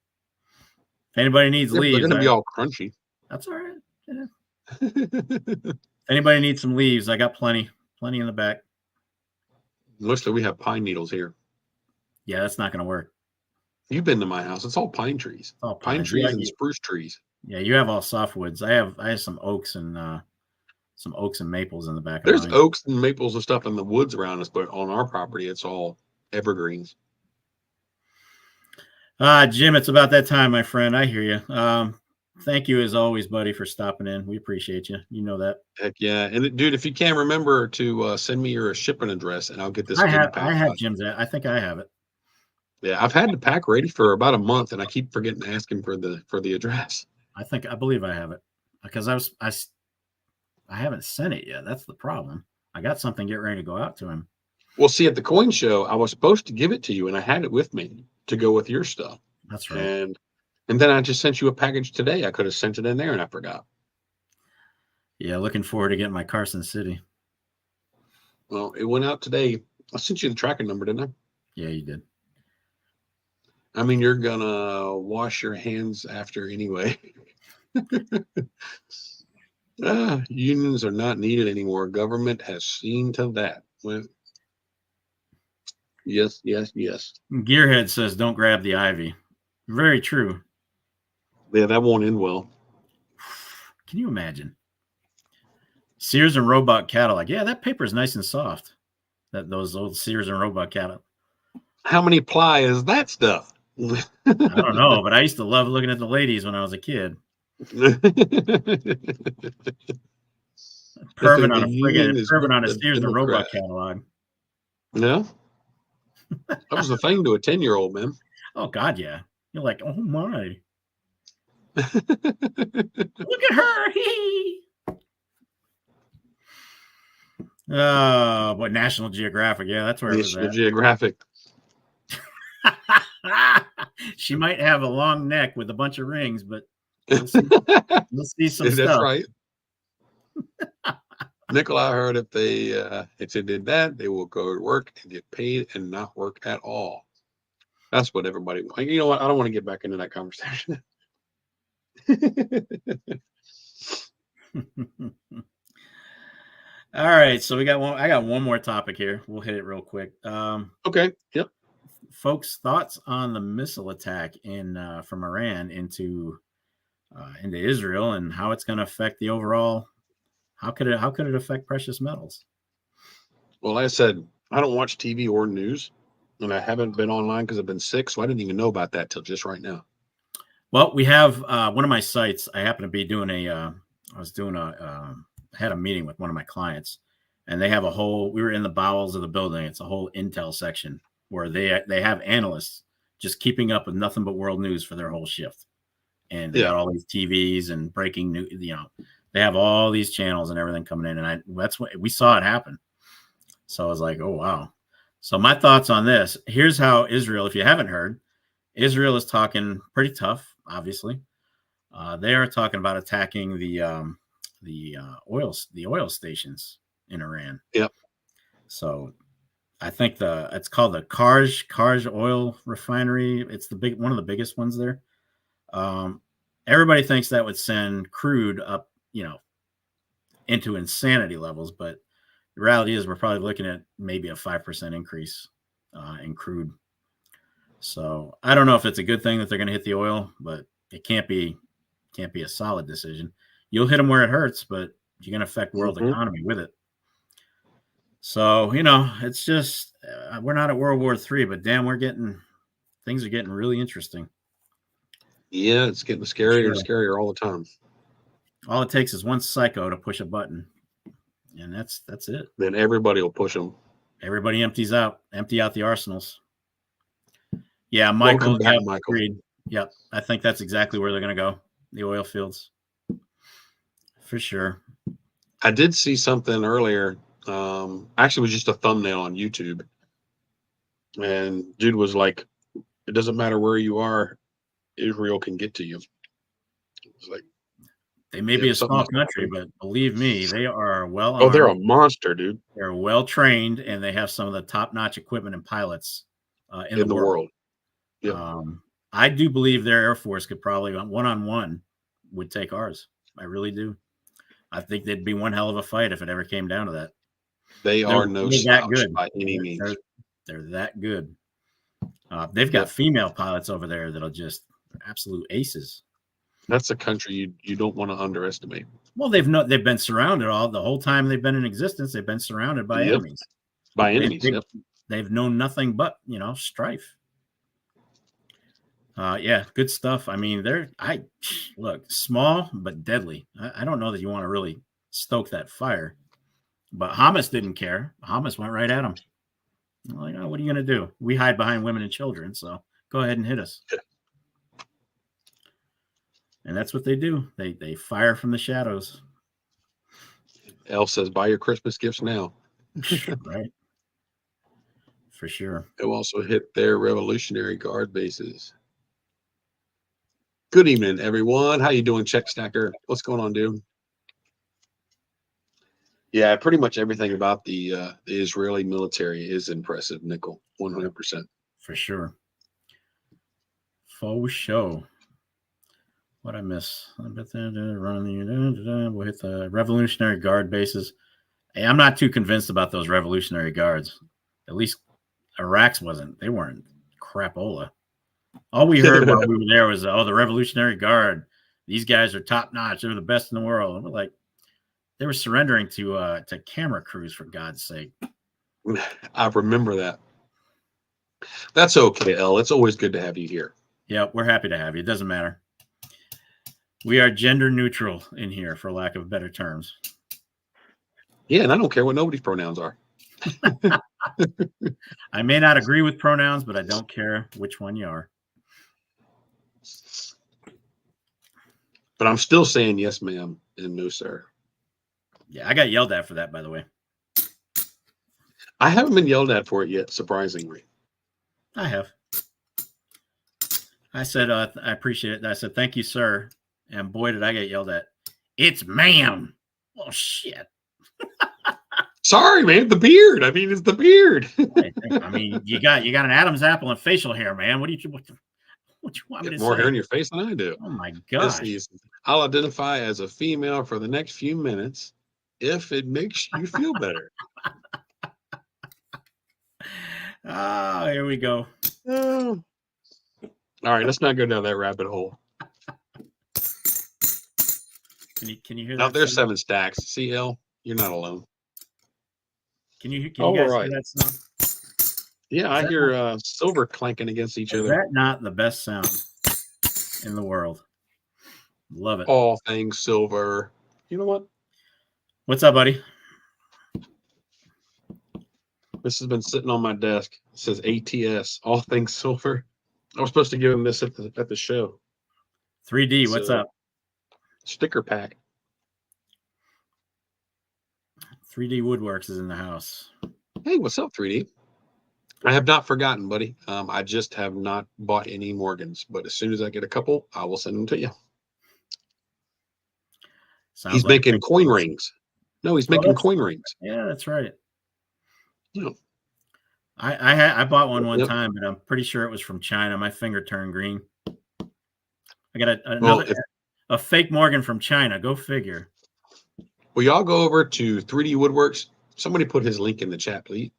If anybody needs leaves, they're going to be all crunchy. That's all right. Yeah. If Anybody need some leaves? I got plenty in the back. Mostly we have pine needles here. Yeah, that's not going to work. You've been to my house. It's all pine trees. All Pine pines. trees and spruce trees. Yeah, you have all softwoods. I have some oaks and maples in the back of There's mine. oaks and maples and stuff in the woods around us, but on our property, it's all evergreens. Jim, it's about that time, my friend. I hear you. Thank you as always, buddy, for stopping in. We appreciate you. You know that. Heck yeah. And dude, if you can remember to send me your shipping address and I'll get this I goodie have pack out. Jim's. I think I have it. Yeah, I've had the pack ready for about a month and I keep forgetting to ask him for the address. I believe I have it because I haven't sent it yet. That's the problem. I got something get ready to go out to him. Well, see, at the coin show, I was supposed to give it to you and I had it with me to go with your stuff. That's right. And then I just sent you a package today. I could have sent it in there and I forgot. Yeah, looking forward to getting my Carson City. Well, it went out today. I sent you the tracking number, didn't I? Yeah, you did. I mean, you're gonna wash your hands after anyway. Unions are not needed anymore. Government has seen to that. Well, yes. Gearhead says, "Don't grab the ivy." Very true. Yeah, that won't end well. Can you imagine? Sears and Roebuck catalog. Yeah, that paper is nice and soft. Those old Sears and Roebuck catalog. How many ply is that stuff? I don't know, but I used to love looking at the ladies when I was a kid. Pervin on a Sears and Roebuck catalog. No, that was the thing to a 10-year-old, man. Oh God, yeah. You're like, oh my. Look at her. What National Geographic? Yeah, that's where National it was at. Geographic. She might have a long neck with a bunch of rings, but we'll see some stuff. That's right. Nikolai heard if they did that, they will go to work and get paid and not work at all. That's what everybody. You know what? I don't want to get back into that conversation. All right, so I got one more topic here. We'll hit it real quick. Okay. Yep. Folks, thoughts on the missile attack from Iran into Israel and how it's going to affect the overall. How could it affect precious metals? Well, like I said, I don't watch TV or news, and I haven't been online because I've been sick, so I didn't even know about that till just right now. Well, we have one of my sites. I happen to be doing had a meeting with one of my clients, and they have we were in the bowels of the building. It's a whole intel section where they have analysts just keeping up with nothing but world news for their whole shift. And they got all these TVs and breaking news, they have all these channels and everything coming in. And that's what we saw it happen. So I was like, oh, wow. So my thoughts on this, here's how Israel, if you haven't heard, Israel is talking pretty tough, obviously. They are talking about attacking the oil stations in Iran. Yep. So I think it's called the Karj oil refinery. It's one of the biggest ones there. Everybody thinks that would send crude up, into insanity levels, but the reality is we're probably looking at maybe a 5% increase in crude. So I don't know if it's a good thing that they're going to hit the oil, but it can't be a solid decision. You'll hit them where it hurts, but you're going to affect world economy with it. So, it's just, we're not at World War III, but damn, things are getting really interesting. Yeah, it's getting scarier and scarier all the time. All it takes is one psycho to push a button, and that's it. Then everybody will push them. Everybody empty out the arsenals. Yeah, Michael. Welcome back, Michael. Agreed. Yep, I think that's exactly where they're going to go. The oil fields, for sure. I did see something earlier. Actually, it was just a thumbnail on YouTube, and dude was like, "It doesn't matter where you are, Israel can get to you." It's like they may be a small country, but believe me, they are well armed. Oh, they're a monster, dude. They're well trained, and they have some of the top-notch equipment and pilots in the world. Yeah. I do believe their Air Force could probably one-on-one would take ours. I really do. I think they'd be one hell of a fight if it ever came down to that. They are no they're that slouch good. by any means. They're that good. They've got female pilots over there that'll just absolute aces. That's a country you don't want to underestimate. Well, they've been surrounded the whole time they've been in existence. They've been surrounded by enemies. By enemies. They've known nothing but strife. Yeah, good stuff. I mean, look small but deadly. I don't know that you want to really stoke that fire, but Hamas didn't care. Hamas went right at him. Like, oh, what are you going to do? We hide behind women and children, so go ahead and hit us. And that's what they do. They fire from the shadows. Elle says, buy your Christmas gifts now. Right. For sure. They'll also hit their Revolutionary Guard bases. Good evening, everyone. How you doing, Check Stacker? What's going on, dude? Yeah, pretty much everything about the Israeli military is impressive, Nickel. 100%. For sure. Faux show. What I miss? We'll hit the Revolutionary Guard bases. Hey, I'm not too convinced about those Revolutionary Guards. At least Iraq's wasn't. They weren't crapola. All we heard while we were there was, oh, the Revolutionary Guard. These guys are top notch. They're the best in the world. And we're like, they were surrendering to camera crews, for God's sake. I remember that. That's okay, Elle. It's always good to have you here. Yeah, we're happy to have you. It doesn't matter. We are gender neutral in here, for lack of better terms. Yeah, and I don't care what nobody's pronouns are. I may not agree with pronouns, but I don't care which one you are. But I'm still saying yes, ma'am, and no, sir. Yeah, I got yelled at for that, by the way. I haven't been yelled at for it yet, surprisingly. I have. I said, I appreciate it. I said, thank you, sir. And boy, did I get yelled at. It's ma'am. Oh, shit. Sorry, man. The beard. I mean, it's the beard. I mean, you got an Adam's apple and facial hair, man. What do you want me to say? More hair in your face than I do. Oh, my gosh. I'll identify as a female for the next few minutes if it makes you feel better. Here we go. All right, let's not go down that rabbit hole. Can you hear that? Now there's 7 stacks. CL, you're not alone. Can you guys hear that sound? Yeah, I hear silver clanking against each other. Is that not the best sound in the world? Love it. All things silver. You know what? What's up, buddy? This has been sitting on my desk. It says ATS, all things silver. I was supposed to give him this at the show. 3D, what's up? Sticker pack. 3D Woodworks is in the house. Hey, what's up, 3D? I have not forgotten, buddy. I just have not bought any Morgans, but as soon as I get a couple, I will send them to you. He's making coin rings. No, he's making coin rings. Yeah, that's right. Yeah. I bought one time, but I'm pretty sure it was from China. My finger turned green. I got a fake Morgan from China. Go figure. Well, y'all go over to 3D Woodworks. Somebody put his link in the chat, please.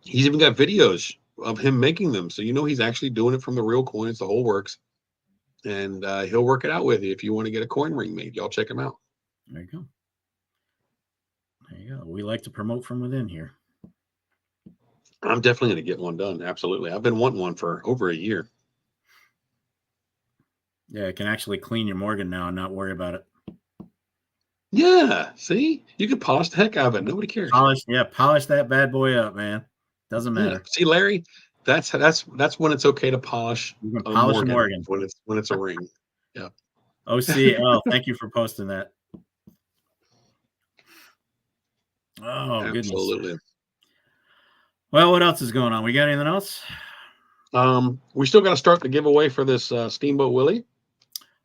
He's even got videos of him making them, so you know he's actually doing it from the real coins, the whole works. And he'll work it out with you if you want to get a coin ring made. Y'all check him out. There you go. There you go. We like to promote from within here. I'm definitely going to get one done. Absolutely. I've been wanting one for over a year. Yeah, it can actually clean your Morgan now and not worry about it. Yeah. See, you can polish the heck out of it. Nobody cares. Polish that bad boy up, man. Doesn't matter. Yeah. See, Larry, that's when it's okay to polish. You can polish a Morgan when it's a ring. Yeah. OCL, thank you for posting that. Oh, absolutely. Goodness. Well, what else is going on? We got anything else? We still got to start the giveaway for this Steamboat Willie.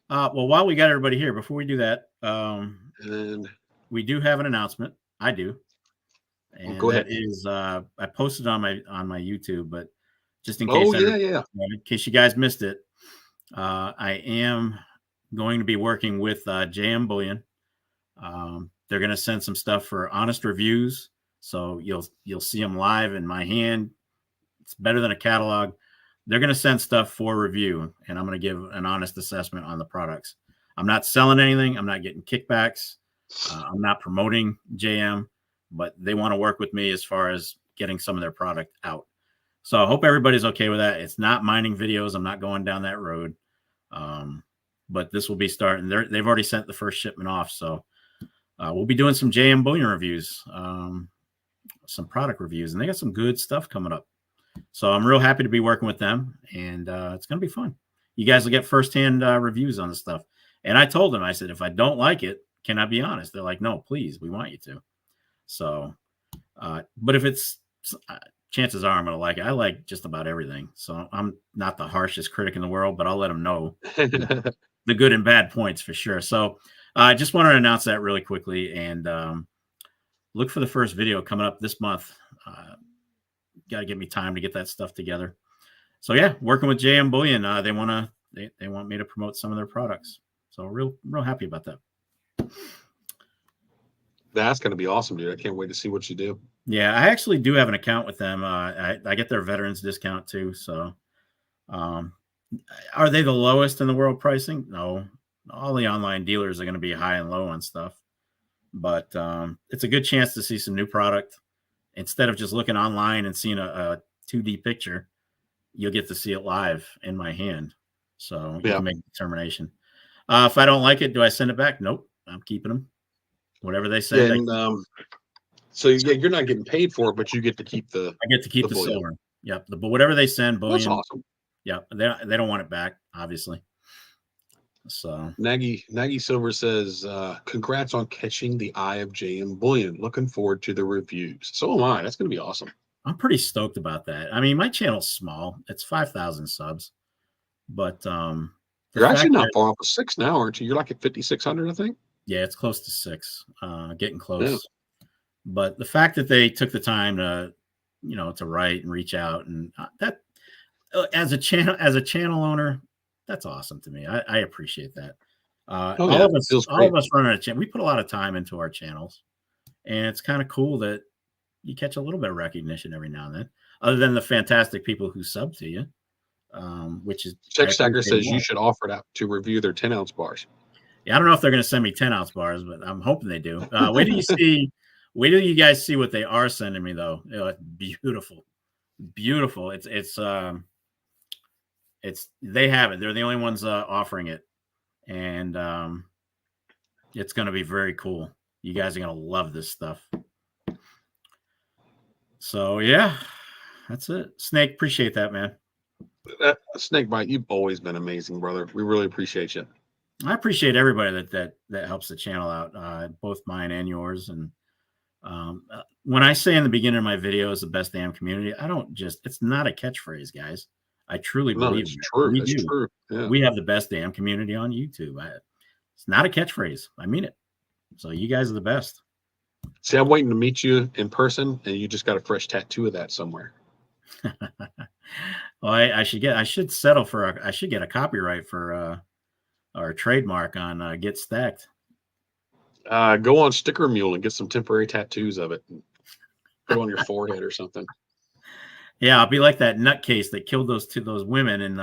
Well, while we got everybody here, before we do that, and we do have an announcement. I do. And go ahead. That is, I posted on my YouTube, but just in case, in case you guys missed it, I am going to be working with JM Bullion. They're going to send some stuff for honest reviews, so you'll see them live in my hand. It's better than a catalog. They're going to send stuff for review, and I'm going to give an honest assessment on the products. I'm not selling anything. I'm not getting kickbacks. I'm not promoting JM, but they want to work with me as far as getting some of their product out. So I hope everybody's okay with that. It's not mining videos. I'm not going down that road. But this will be starting. They've already sent the first shipment off. So we'll be doing some JM Bullion reviews, some product reviews, and they got some good stuff coming up. So I'm real happy to be working with them, and it's going to be fun. You guys will get firsthand reviews on the stuff. And I told them, I said, if I don't like it, can I be honest? They're like, no, please, we want you to. So, but if it's, chances are I'm going to like it. I like just about everything. So I'm not the harshest critic in the world, but I'll let them know the good and bad points for sure. So I just wanted to announce that really quickly, and look for the first video coming up this month. Got to give me time to get that stuff together. So yeah, working with JM Bullion, they want me to promote some of their products. So real happy about that. That's going to be awesome, dude. I can't wait to see what you do. Yeah, I actually do have an account with them. I get their veterans discount too. So are they the lowest in the world pricing? No. All the online dealers are going to be high and low on stuff. But it's a good chance to see some new product. Instead of just looking online and seeing a 2D picture, you'll get to see it live in my hand. So you can make a determination. If I don't like it, do I send it back? Nope. I'm keeping them. Whatever they say. And, so yeah, you're not getting paid for it, but you get to keep the. I get to keep the silver. Yep. But whatever they send, bullion. That's awesome. Yep. They don't want it back, obviously. So Nagy Silver says, congrats on catching the eye of JM Bullion. Looking forward to the reviews. So am I. That's going to be awesome. I'm pretty stoked about that. I mean, my channel's small. It's 5,000 subs, but you're actually not far off of 6 now, aren't you? You're like at 5,600, I think. Yeah, it's close to 6, getting close. Yeah. But the fact that they took the time to, to write and reach out, and that as a channel owner, that's awesome to me. I appreciate that. All of us running a channel, we put a lot of time into our channels, and it's kind of cool that you catch a little bit of recognition every now and then, other than the fantastic people who sub to you, which is Check Stacker says you should offer it out to review their 10-ounce bars. Yeah, I don't know if they're going to send me 10-ounce bars, but I'm hoping they do. Wait till you guys see what they are sending me, though. It's beautiful, beautiful. It's they have it. They're the only ones offering it, and it's going to be very cool. You guys are going to love this stuff. So yeah, that's it. Snake, appreciate that, man. Snake Bite, you've always been amazing, brother. We really appreciate you. I appreciate everybody that helps the channel out, both mine and yours. And when I say in the beginning of my videos, the best damn community, it's not a catchphrase, guys. I truly believe it's true. It's true. Yeah. We have the best damn community on YouTube. It's not a catchphrase. I mean it. So you guys are the best. See, I'm waiting to meet you in person, and you just got a fresh tattoo of that somewhere. Well, I should get a copyright for or a trademark on Get Stacked. Go on Sticker Mule and get some temporary tattoos of it. And put it on your forehead or something. Yeah, I'll be like that nutcase that killed those women, and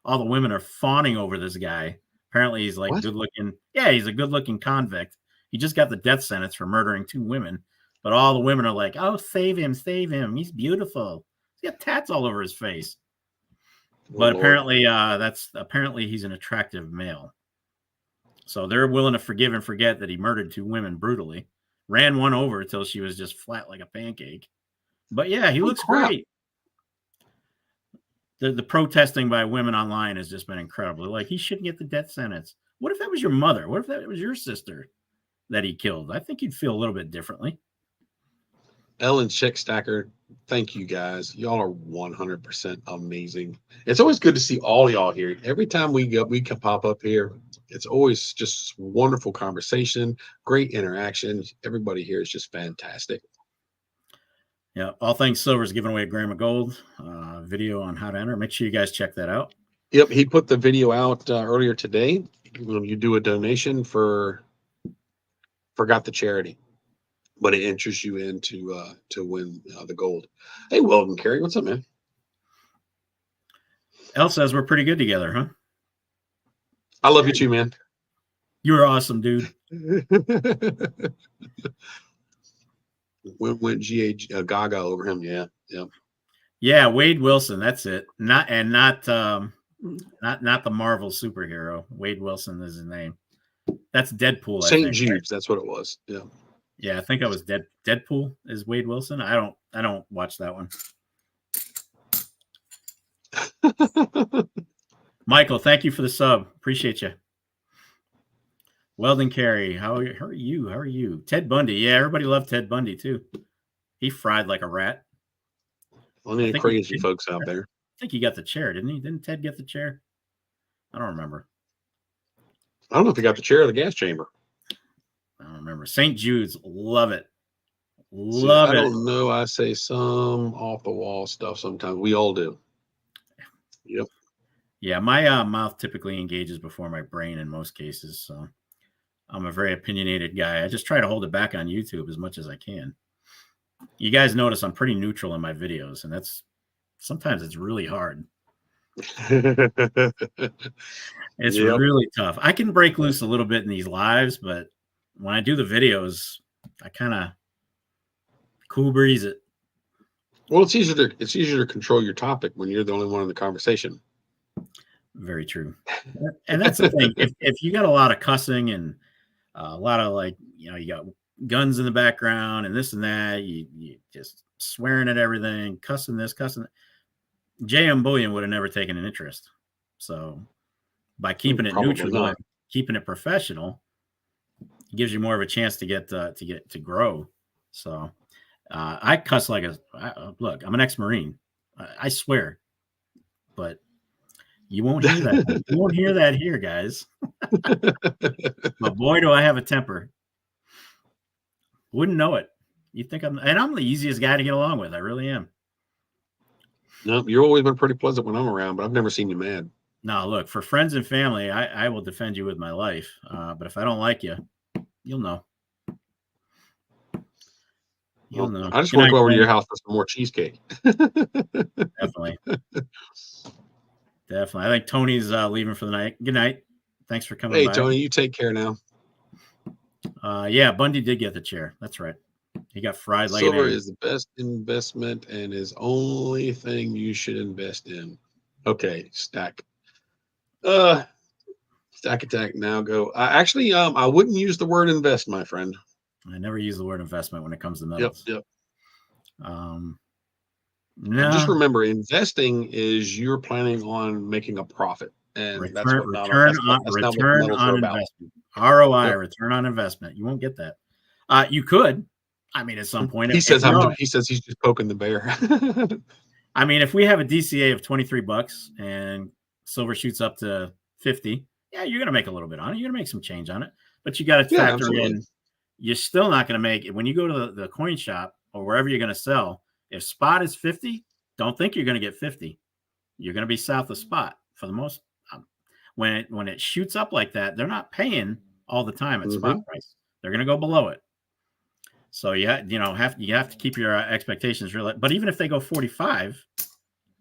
all the women are fawning over this guy. Apparently, he's like good looking. Yeah, he's a good looking convict. He just got the death sentence for murdering 2 women, but all the women are like, "Oh, save him! He's beautiful. He's got tats all over his face." But apparently he's an attractive male. So they're willing to forgive and forget that he murdered 2 women brutally, ran one over until she was just flat like a pancake. But yeah, he looks great. The protesting by women online has just been incredible. Like, he shouldn't get the death sentence. What if that was your mother? What if that was your sister that he killed? I think you'd feel a little bit differently. Ellen Check Stacker, thank you guys. Y'all are 100% amazing. It's always good to see all y'all here. Every time we can pop up here, it's always just wonderful conversation, great interaction. Everybody here is just fantastic. Yeah, All Things Silver is giving away a gram of gold video on how to enter. Make sure you guys check that out. Yep, he put the video out earlier today. You do a donation forgot the charity, but it enters you in to win the gold. Hey, Weldon Carey, what's up, man? Elle says we're pretty good together, huh? I love you too, man. You're awesome, dude. Went Gaga over him, yeah. Yeah, Wade Wilson, that's it. Not the Marvel superhero. Wade Wilson is his name. That's Deadpool, I think. St. Jude's, that's what it was. Yeah. Yeah, I think I was Deadpool is Wade Wilson. I don't watch that one. Michael, thank you for the sub. Appreciate you. Weldon Carey, how are you? How are you? Ted Bundy. Yeah, everybody loved Ted Bundy too. He fried like a rat. Well, I mean, crazy folks out there. I think he got the chair, didn't he? Didn't Ted get the chair? I don't remember. I don't know if he got the chair or the gas chamber. I don't remember. St. Jude's, love it. Love it. I don't know. I say some off the wall stuff sometimes. We all do. Yep. Yeah, my mouth typically engages before my brain in most cases. So I'm a very opinionated guy. I just try to hold it back on YouTube as much as I can. You guys notice I'm pretty neutral in my videos, and sometimes it's really hard. It's really tough. I can break loose a little bit in these lives, but when I do the videos, I kind of cool breeze it. Well, it's easier to control your topic when you're the only one in the conversation. Very true. And that's the thing. If you got a lot of cussing and a lot of you got guns in the background and this and that, you just swearing at everything, cussing this, cussing that. J.M. Bullion would have never taken an interest. So by keeping it neutral and keeping it professional, it gives you more of a chance to get to grow. So I cuss like look, I'm an ex-Marine. I swear, but you won't hear that. You won't hear that here, guys. But boy, do I have a temper. Wouldn't know it. You think I'm the easiest guy to get along with. I really am. No, you've always been pretty pleasant when I'm around, but I've never seen you mad. No, look, for friends and family, I will defend you with my life. But if I don't like you, you'll know. You'll know. I just want to go over to your house for some more cheesecake. Definitely. Definitely. I think Tony's leaving for the night. Good night. Thanks for coming by. Hey, Tony, you take care now. Yeah, Bundy did get the chair. That's right. He got fried like Silver is the best investment and is only thing you should invest in. Okay, stack. Stack attack now go. I wouldn't use the word invest, my friend. I never use the word investment when it comes to metals. Yep. No. Just remember, investing is you're planning on making a profit, and return on investment. ROI, yep. Return on investment. You won't get that. You could. I mean, at some point, he says he's just poking the bear. I mean, if we have a DCA of $23 and silver shoots up to 50, yeah, you're gonna make a little bit on it. You're gonna make some change on it, but you got to factor in. You're still not going to make it when you go to the coin shop or wherever you're going to sell. If spot is 50, don't think you're going to get 50. You're going to be south of spot for the most. When it shoots up like that, they're not paying all the time at spot price. They're going to go below it. So you have to keep your expectations real. But even if they go 45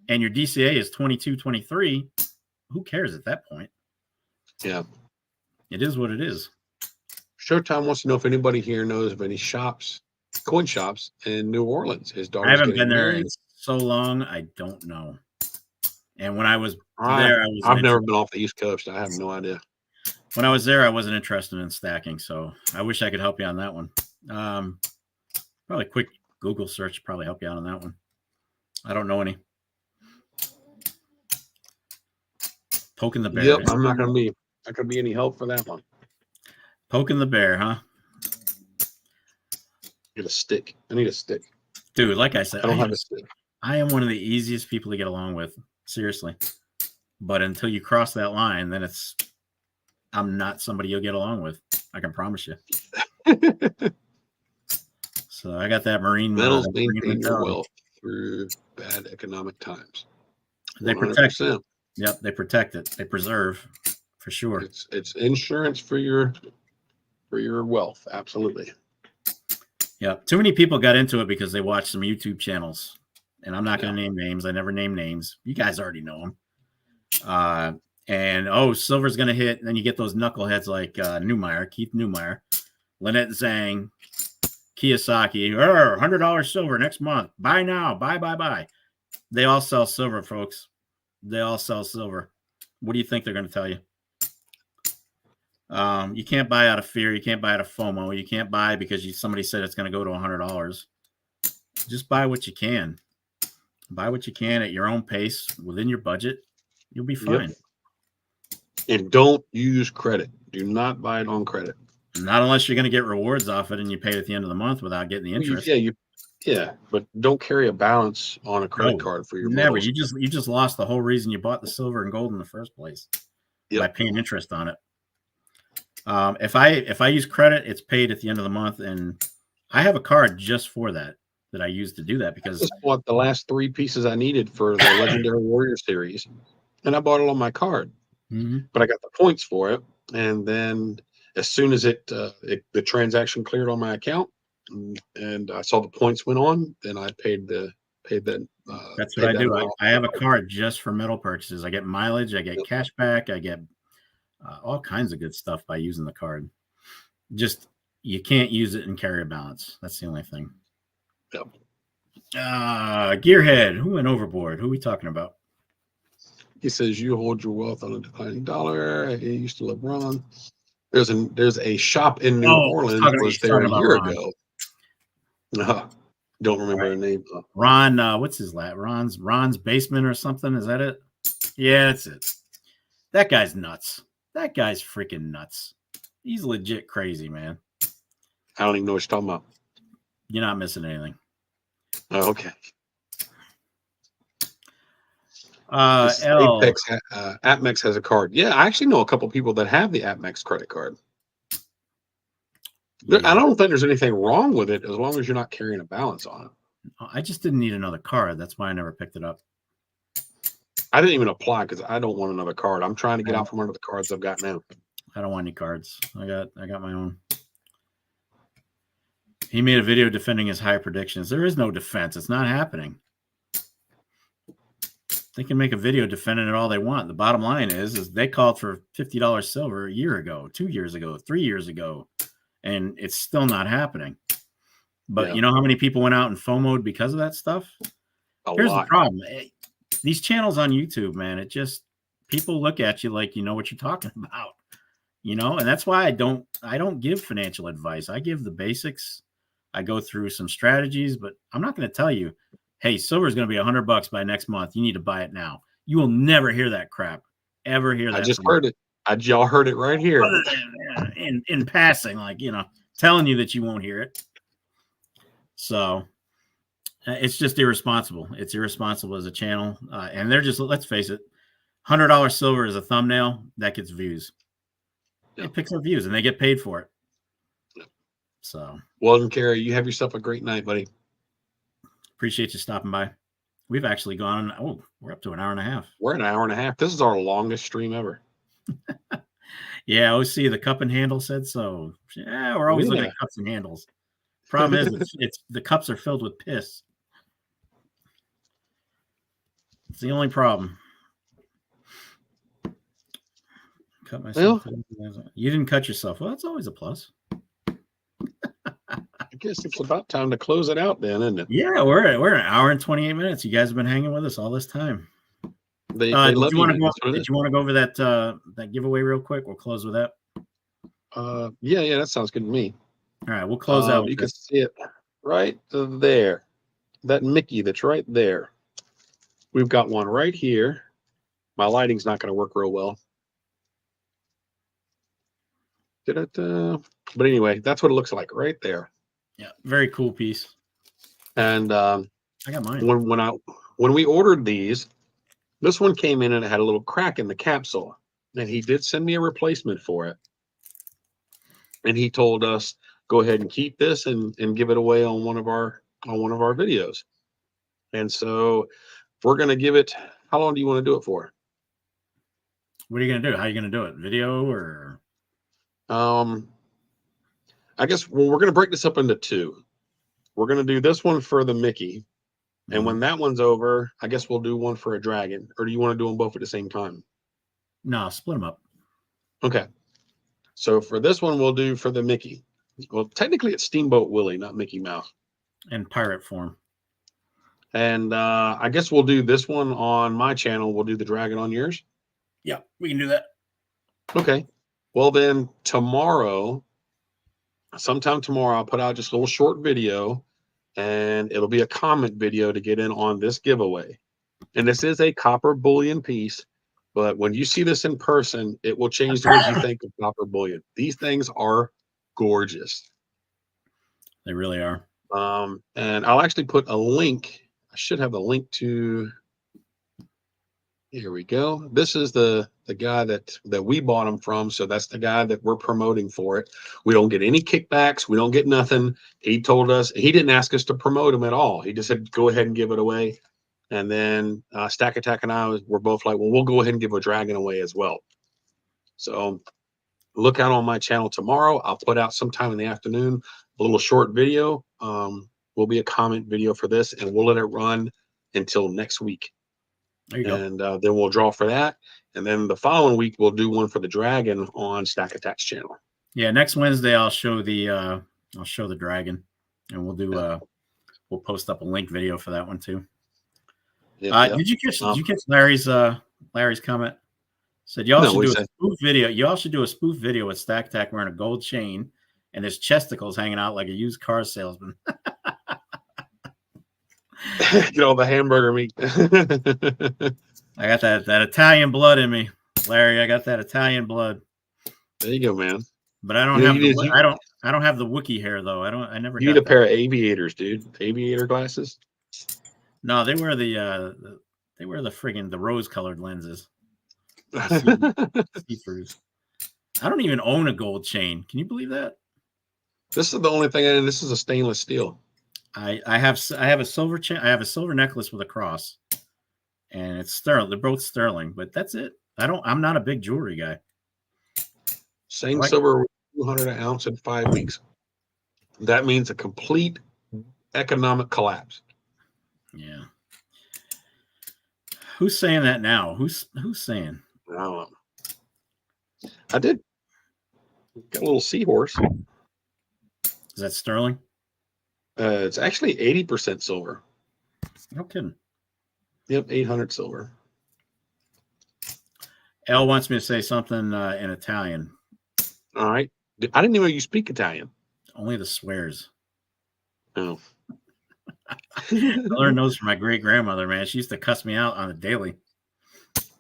and your DCA is 22, 23, who cares at that point? Yeah, it is what it is. Showtime wants to know if anybody here knows of any coin shops in New Orleans. His daughter. I haven't been there in so long. I don't know. And when I was there, I've never been off the East Coast. I have no idea. When I was there, I wasn't interested in stacking, so I wish I could help you on that one. Probably quick Google search probably help you out on that one. I don't know any. Poking the bear. Yep, I'm not going to be any help for that one. Poking the bear, huh? Get a stick. I need a stick. Dude, like I said, I don't have a stick. I am one of the easiest people to get along with. Seriously. But until you cross that line, then I'm not somebody you'll get along with. I can promise you. So I got that Marine. Metals maintain your wealth through bad economic times. 100%. They protect it. Yep, they protect it. They preserve for sure. It's insurance for your wealth. Absolutely. Yeah. Too many people got into it because they watched some YouTube channels, and I'm not going to name names. I never name names. You guys already know them. And silver's going to hit. And then you get those knuckleheads like Keith Newmeyer, Lynette Zhang, Kiyosaki, $100 silver next month. Buy now. Buy. They all sell silver, folks. They all sell silver. What do you think they're going to tell you? You can't buy out of fear. You can't buy out of FOMO. You can't buy because somebody said it's going to go to $100. Just buy what you can. Buy what you can at your own pace within your budget. You'll be fine. Yep. And don't use credit. Do not buy it on credit. Not unless you're going to get rewards off it and you pay it at the end of the month without getting the interest. Yeah, but don't carry a balance on a credit card for your never. metals. You just lost the whole reason you bought the silver and gold in the first place by paying interest on it. If I use credit, it's paid at the end of the month, and I have a card just for that I use to do that because I just bought the last 3 pieces I needed for the Legendary Warrior series, and I bought it on my card. But I got the points for it, and then as soon as the transaction cleared on my account, and I saw the points went on, then I paid that. That's what I do. I have a card just for metal purchases. I get mileage, I get cash back, I get all kinds of good stuff by using the card. Just you can't use it and carry a balance. That's the only thing. Yep. Gearhead, who went overboard? Who are we talking about? He says you hold your wealth on a declining dollar. He used to LeBron. There's a shop in New Orleans. Was there a year ago? No, don't remember the name. Ron, what's his last? Ron's Basement or something. Is that it? Yeah, that's it. That guy's nuts. That guy's freaking nuts. He's legit crazy, man. I don't even know what you're talking about. You're not missing anything. Oh, okay. APMEX has a card. Yeah, I actually know a couple people that have the APMEX credit card. Yeah. I don't think there's anything wrong with it as long as you're not carrying a balance on it. I just didn't need another card. That's why I never picked it up. I didn't even apply because I don't want another card. I'm trying to get out from under the cards I've got now. I don't want any cards. I got my own. He made a video defending his high predictions. There is no defense. It's not happening. They can make a video defending it all they want. The bottom line is they called for $50 silver a year ago, 2 years ago, 3 years ago, and it's still not happening. But you know how many people went out and FOMO'd because of that stuff? Here's the problem. These channels on YouTube, man, it just people look at you like you know what you're talking about. And that's why I don't give financial advice. I give the basics. I go through some strategies, but I'm not going to tell you, hey, silver is going to be $100 by next month. You need to buy it now. You will never hear that crap. Ever hear that? I just heard it. Y'all heard it right here. In passing, telling you that you won't hear it. So it's just irresponsible. It's irresponsible as a channel. And they're just, let's face it, $100 silver is a thumbnail that gets views. It picks up views and they get paid for it. So, well, Kerry, you have yourself a great night, buddy. Appreciate you stopping by. We've actually gone. We're up to an hour and a half. We're an hour and a half. This is our longest stream ever. Yeah, OC, the cup and handle said so. Yeah, we're always looking at cups and handles. Problem is, it's the cups are filled with piss. It's the only problem. Cut myself. Well, you didn't cut yourself. Well, that's always a plus. I guess it's about time to close it out then, isn't it? Yeah, we're an hour and 28 minutes. You guys have been hanging with us all this time. They did you want to go over that giveaway real quick? We'll close with that. Yeah, that sounds good to me. All right, we'll close out. You can see it right there. That Mickey that's right there. We've got one right here. My lighting's not going to work real well. But anyway, that's what it looks like right there. Yeah, very cool piece. And I got mine. When we ordered these, this one came in and it had a little crack in the capsule, and he did send me a replacement for it. And he told us go ahead and keep this and give it away on one of our videos. And so we're going to give it. How long do you want to do it for? What are you gonna do? How are you gonna do it? Video or? I guess we're gonna break this up into two. We're gonna do this one for the Mickey, and when that one's over, I guess we'll do one for a dragon. Or do you want to do them both at the same time? No, split them up. Okay. So for this one, we'll do for the Mickey. Well, technically it's Steamboat Willie, not Mickey Mouse. In pirate form. And I guess we'll do this one on my channel. We'll do the dragon on yours. Yeah, we can do that. Okay. Well, then sometime tomorrow, I'll put out just a little short video, and it'll be a comment video to get in on this giveaway. And this is a copper bullion piece, but when you see this in person, it will change the way you think of copper bullion. These things are gorgeous. They really are. And I'll actually put a link. I should have the link to. Here we go. This is the guy that we bought them from. So that's the guy that we're promoting for it. We don't get any kickbacks. We don't get nothing. He told us, he didn't ask us to promote him at all. He just said, go ahead and give it away. And then Stack Attack and I were both like, well, we'll go ahead and give a dragon away as well. So look out on my channel tomorrow. I'll put out sometime in the afternoon a little short video. Will be a comment video for this, and we'll let it run until next week. There you go. And then we'll draw for that. And then the following week, we'll do one for the dragon on Stack Attack's channel. Yeah, next Wednesday I'll show the dragon, and we'll do we'll post up a link video for that one too. Did you catch Larry's comment? Said y'all should do a spoof video. Y'all should do a spoof video with Stack Attack wearing a gold chain and his chesticles hanging out like a used car salesman. Get all the hamburger meat. I got that Italian blood in me, Larry. I got that Italian blood. There you go, man. But I don't have the Wookiee hair though. I never. You need a pair of aviators, dude. Aviator glasses. No, they wear the friggin' the rose-colored lenses. See-throughs. I don't even own a gold chain. Can you believe that? This is the only thing. This is a stainless steel. I have a silver chain. I have a silver necklace with a cross, and it's sterling. They're both sterling, but that's it. I'm not a big jewelry guy. Same silver, 200 an ounce in 5 weeks. That means a complete economic collapse. Yeah. Who's saying that now? Who's saying? I don't know. I did. Got a little seahorse. Is that sterling? It's actually 80% silver. No kidding. Yep, 800 silver. Elle wants me to say something in Italian. All right. I didn't even know you speak Italian. Only the swears. Oh. I learned those from my great grandmother, man. She used to cuss me out on a daily.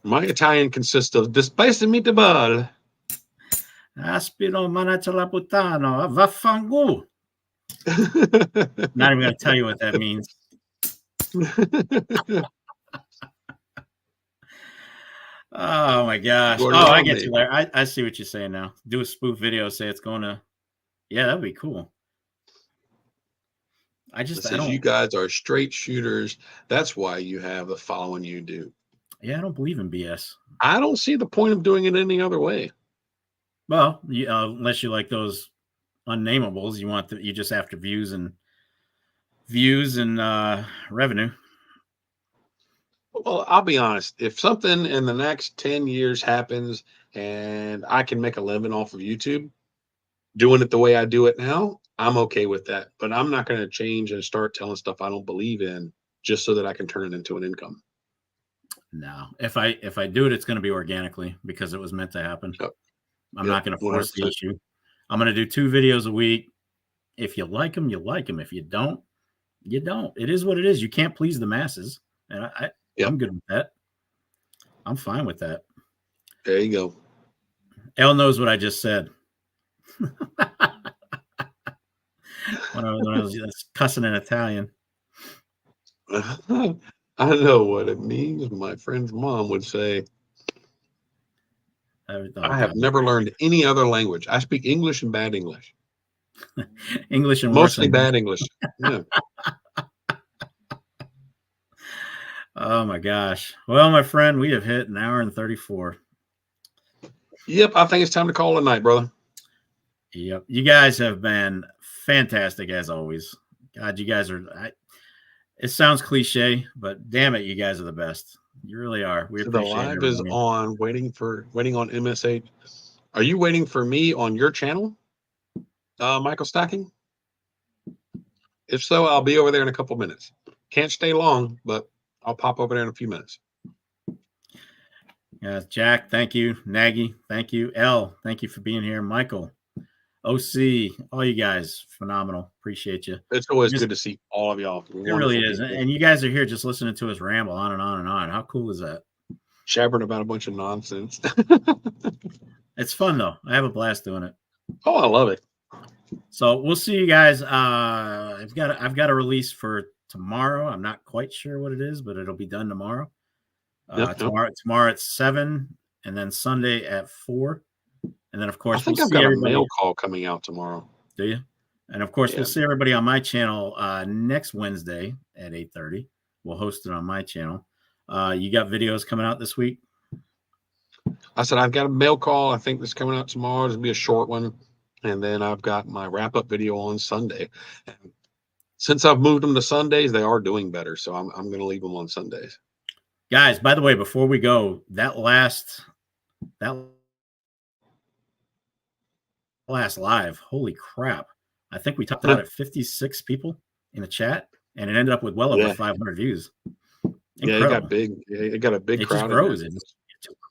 My Italian consists of "Despese meatball." Aspiro manaccia puttano, vaffanculo. Not even going to tell you what that means. Oh my gosh! I get you, Larry. I see what you're saying now. Do a spoof video. Say it's going to. Yeah, that'd be cool. You guys are straight shooters. That's why you have the following you do. Yeah, I don't believe in BS. I don't see the point of doing it any other way. Well, unless you like those unnamables, you just after views and revenue. Well, I'll be honest. If something in the next 10 years happens and I can make a living off of YouTube, doing it the way I do it now, I'm okay with that. But I'm not going to change and start telling stuff I don't believe in just so that I can turn it into an income. No, if I do it, it's going to be organically because it was meant to happen. Yep. I'm not going to force 100%. The issue. I'm going to do 2 videos a week. If you like them, you like them. If you don't, you don't. It is what it is. You can't please the masses. And I'm good with that. I'm fine with that. There you go. Elle knows what I just said. when I was cussing in Italian. I know what it means. My friend's mom would say, I have never learned any other language. I speak English and bad English. English and mostly bad English. Yeah. Oh my gosh. Well, my friend, we have hit an hour and 34. Yep, I think it's time to call it a night, brother. Yep. You guys have been fantastic as always. God, you guys are. It sounds cliche, but damn it, you guys are the best. You really are. We So the appreciate live is everyone. on, waiting on MSH. Are you waiting for me on your channel, Michael Stacking? If so, I'll be over there in a couple minutes. Can't stay long, but I'll pop over there in a few minutes. Yeah, Jack, thank you. Nagy, thank you. L, thank you for being here. Michael, OC, all you guys, phenomenal. Appreciate you. It's always good to see all of y'all. It really is. People. And you guys are here just listening to us ramble on and on and on. How cool is that? Jabbering about a bunch of nonsense. It's fun though. I have a blast doing it. Oh, I love it. So we'll see you guys. I've got a release for tomorrow. I'm not quite sure what it is, but it'll be done tomorrow. Tomorrow at 7, and then Sunday at 4, and then of course I think I've got a mail call coming out tomorrow. Do you? And of course, we'll see everybody on my channel next Wednesday at 8:30. We'll host it on my channel. You got videos coming out this week? I said I've got a mail call. I think that's coming out tomorrow. It'll be a short one, and then I've got my wrap-up video on Sunday. And since I've moved them to Sundays, they are doing better, so I'm going to leave them on Sundays. Guys, by the way, before we go, that last live, holy crap! I think we topped out at 56 people in the chat, and it ended up with well over 500 views. Incredible. Yeah, it got big. It got a big crowd. Just grows. It just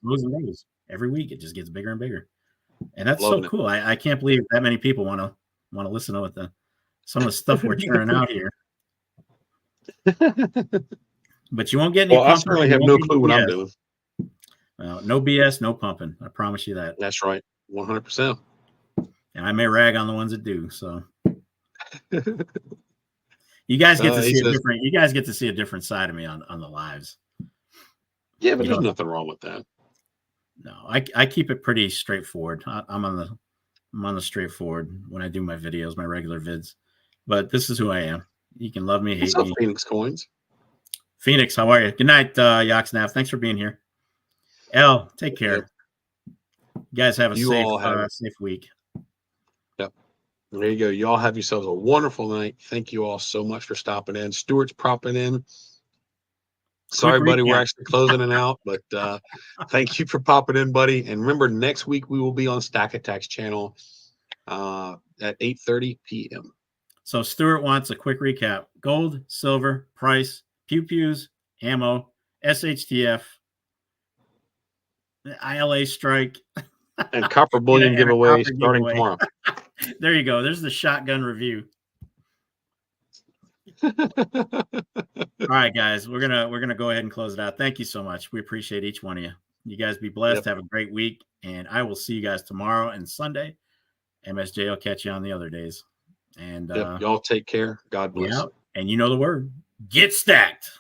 grows and grows every week. It just gets bigger and bigger, and that's so cool. I can't believe that many people want to listen to some of the stuff we're churning out here. But you won't get any. Well, I certainly have no clue what I'm doing. No BS, no pumping. I promise you that. That's right, 100%. And I may rag on the ones that do. So you guys get to see a different. You guys get to see a different side of me on the lives. Yeah, but there's nothing wrong with that. No, I keep it pretty straightforward. I'm on the straightforward when I do my videos, my regular vids. But this is who I am. You can love me, hate me. Phoenix Coins. Phoenix, how are you? Good night, Yoxnav. Thanks for being here. L, take care. You guys have a safe week. Yep. There you go. Y'all have yourselves a wonderful night. Thank you all so much for stopping in. Stuart's popping in. Sorry, buddy, we're actually closing it out, but thank you for popping in, buddy. And remember, next week we will be on Stack Attack's channel at 8:30 p.m. So Stuart wants a quick recap. Gold, silver, price, pew-pews, ammo, SHTF, ILA strike, and copper bullion giveaway starting tomorrow. There you go. There's the shotgun review. All right, guys, we're gonna go ahead and close it out. Thank you so much. We appreciate each one of you. You guys be blessed. Have a great week, and I will see you guys tomorrow and Sunday. MSJ will catch you on the other days. And y'all take care. God bless. And you know the word. Get stacked.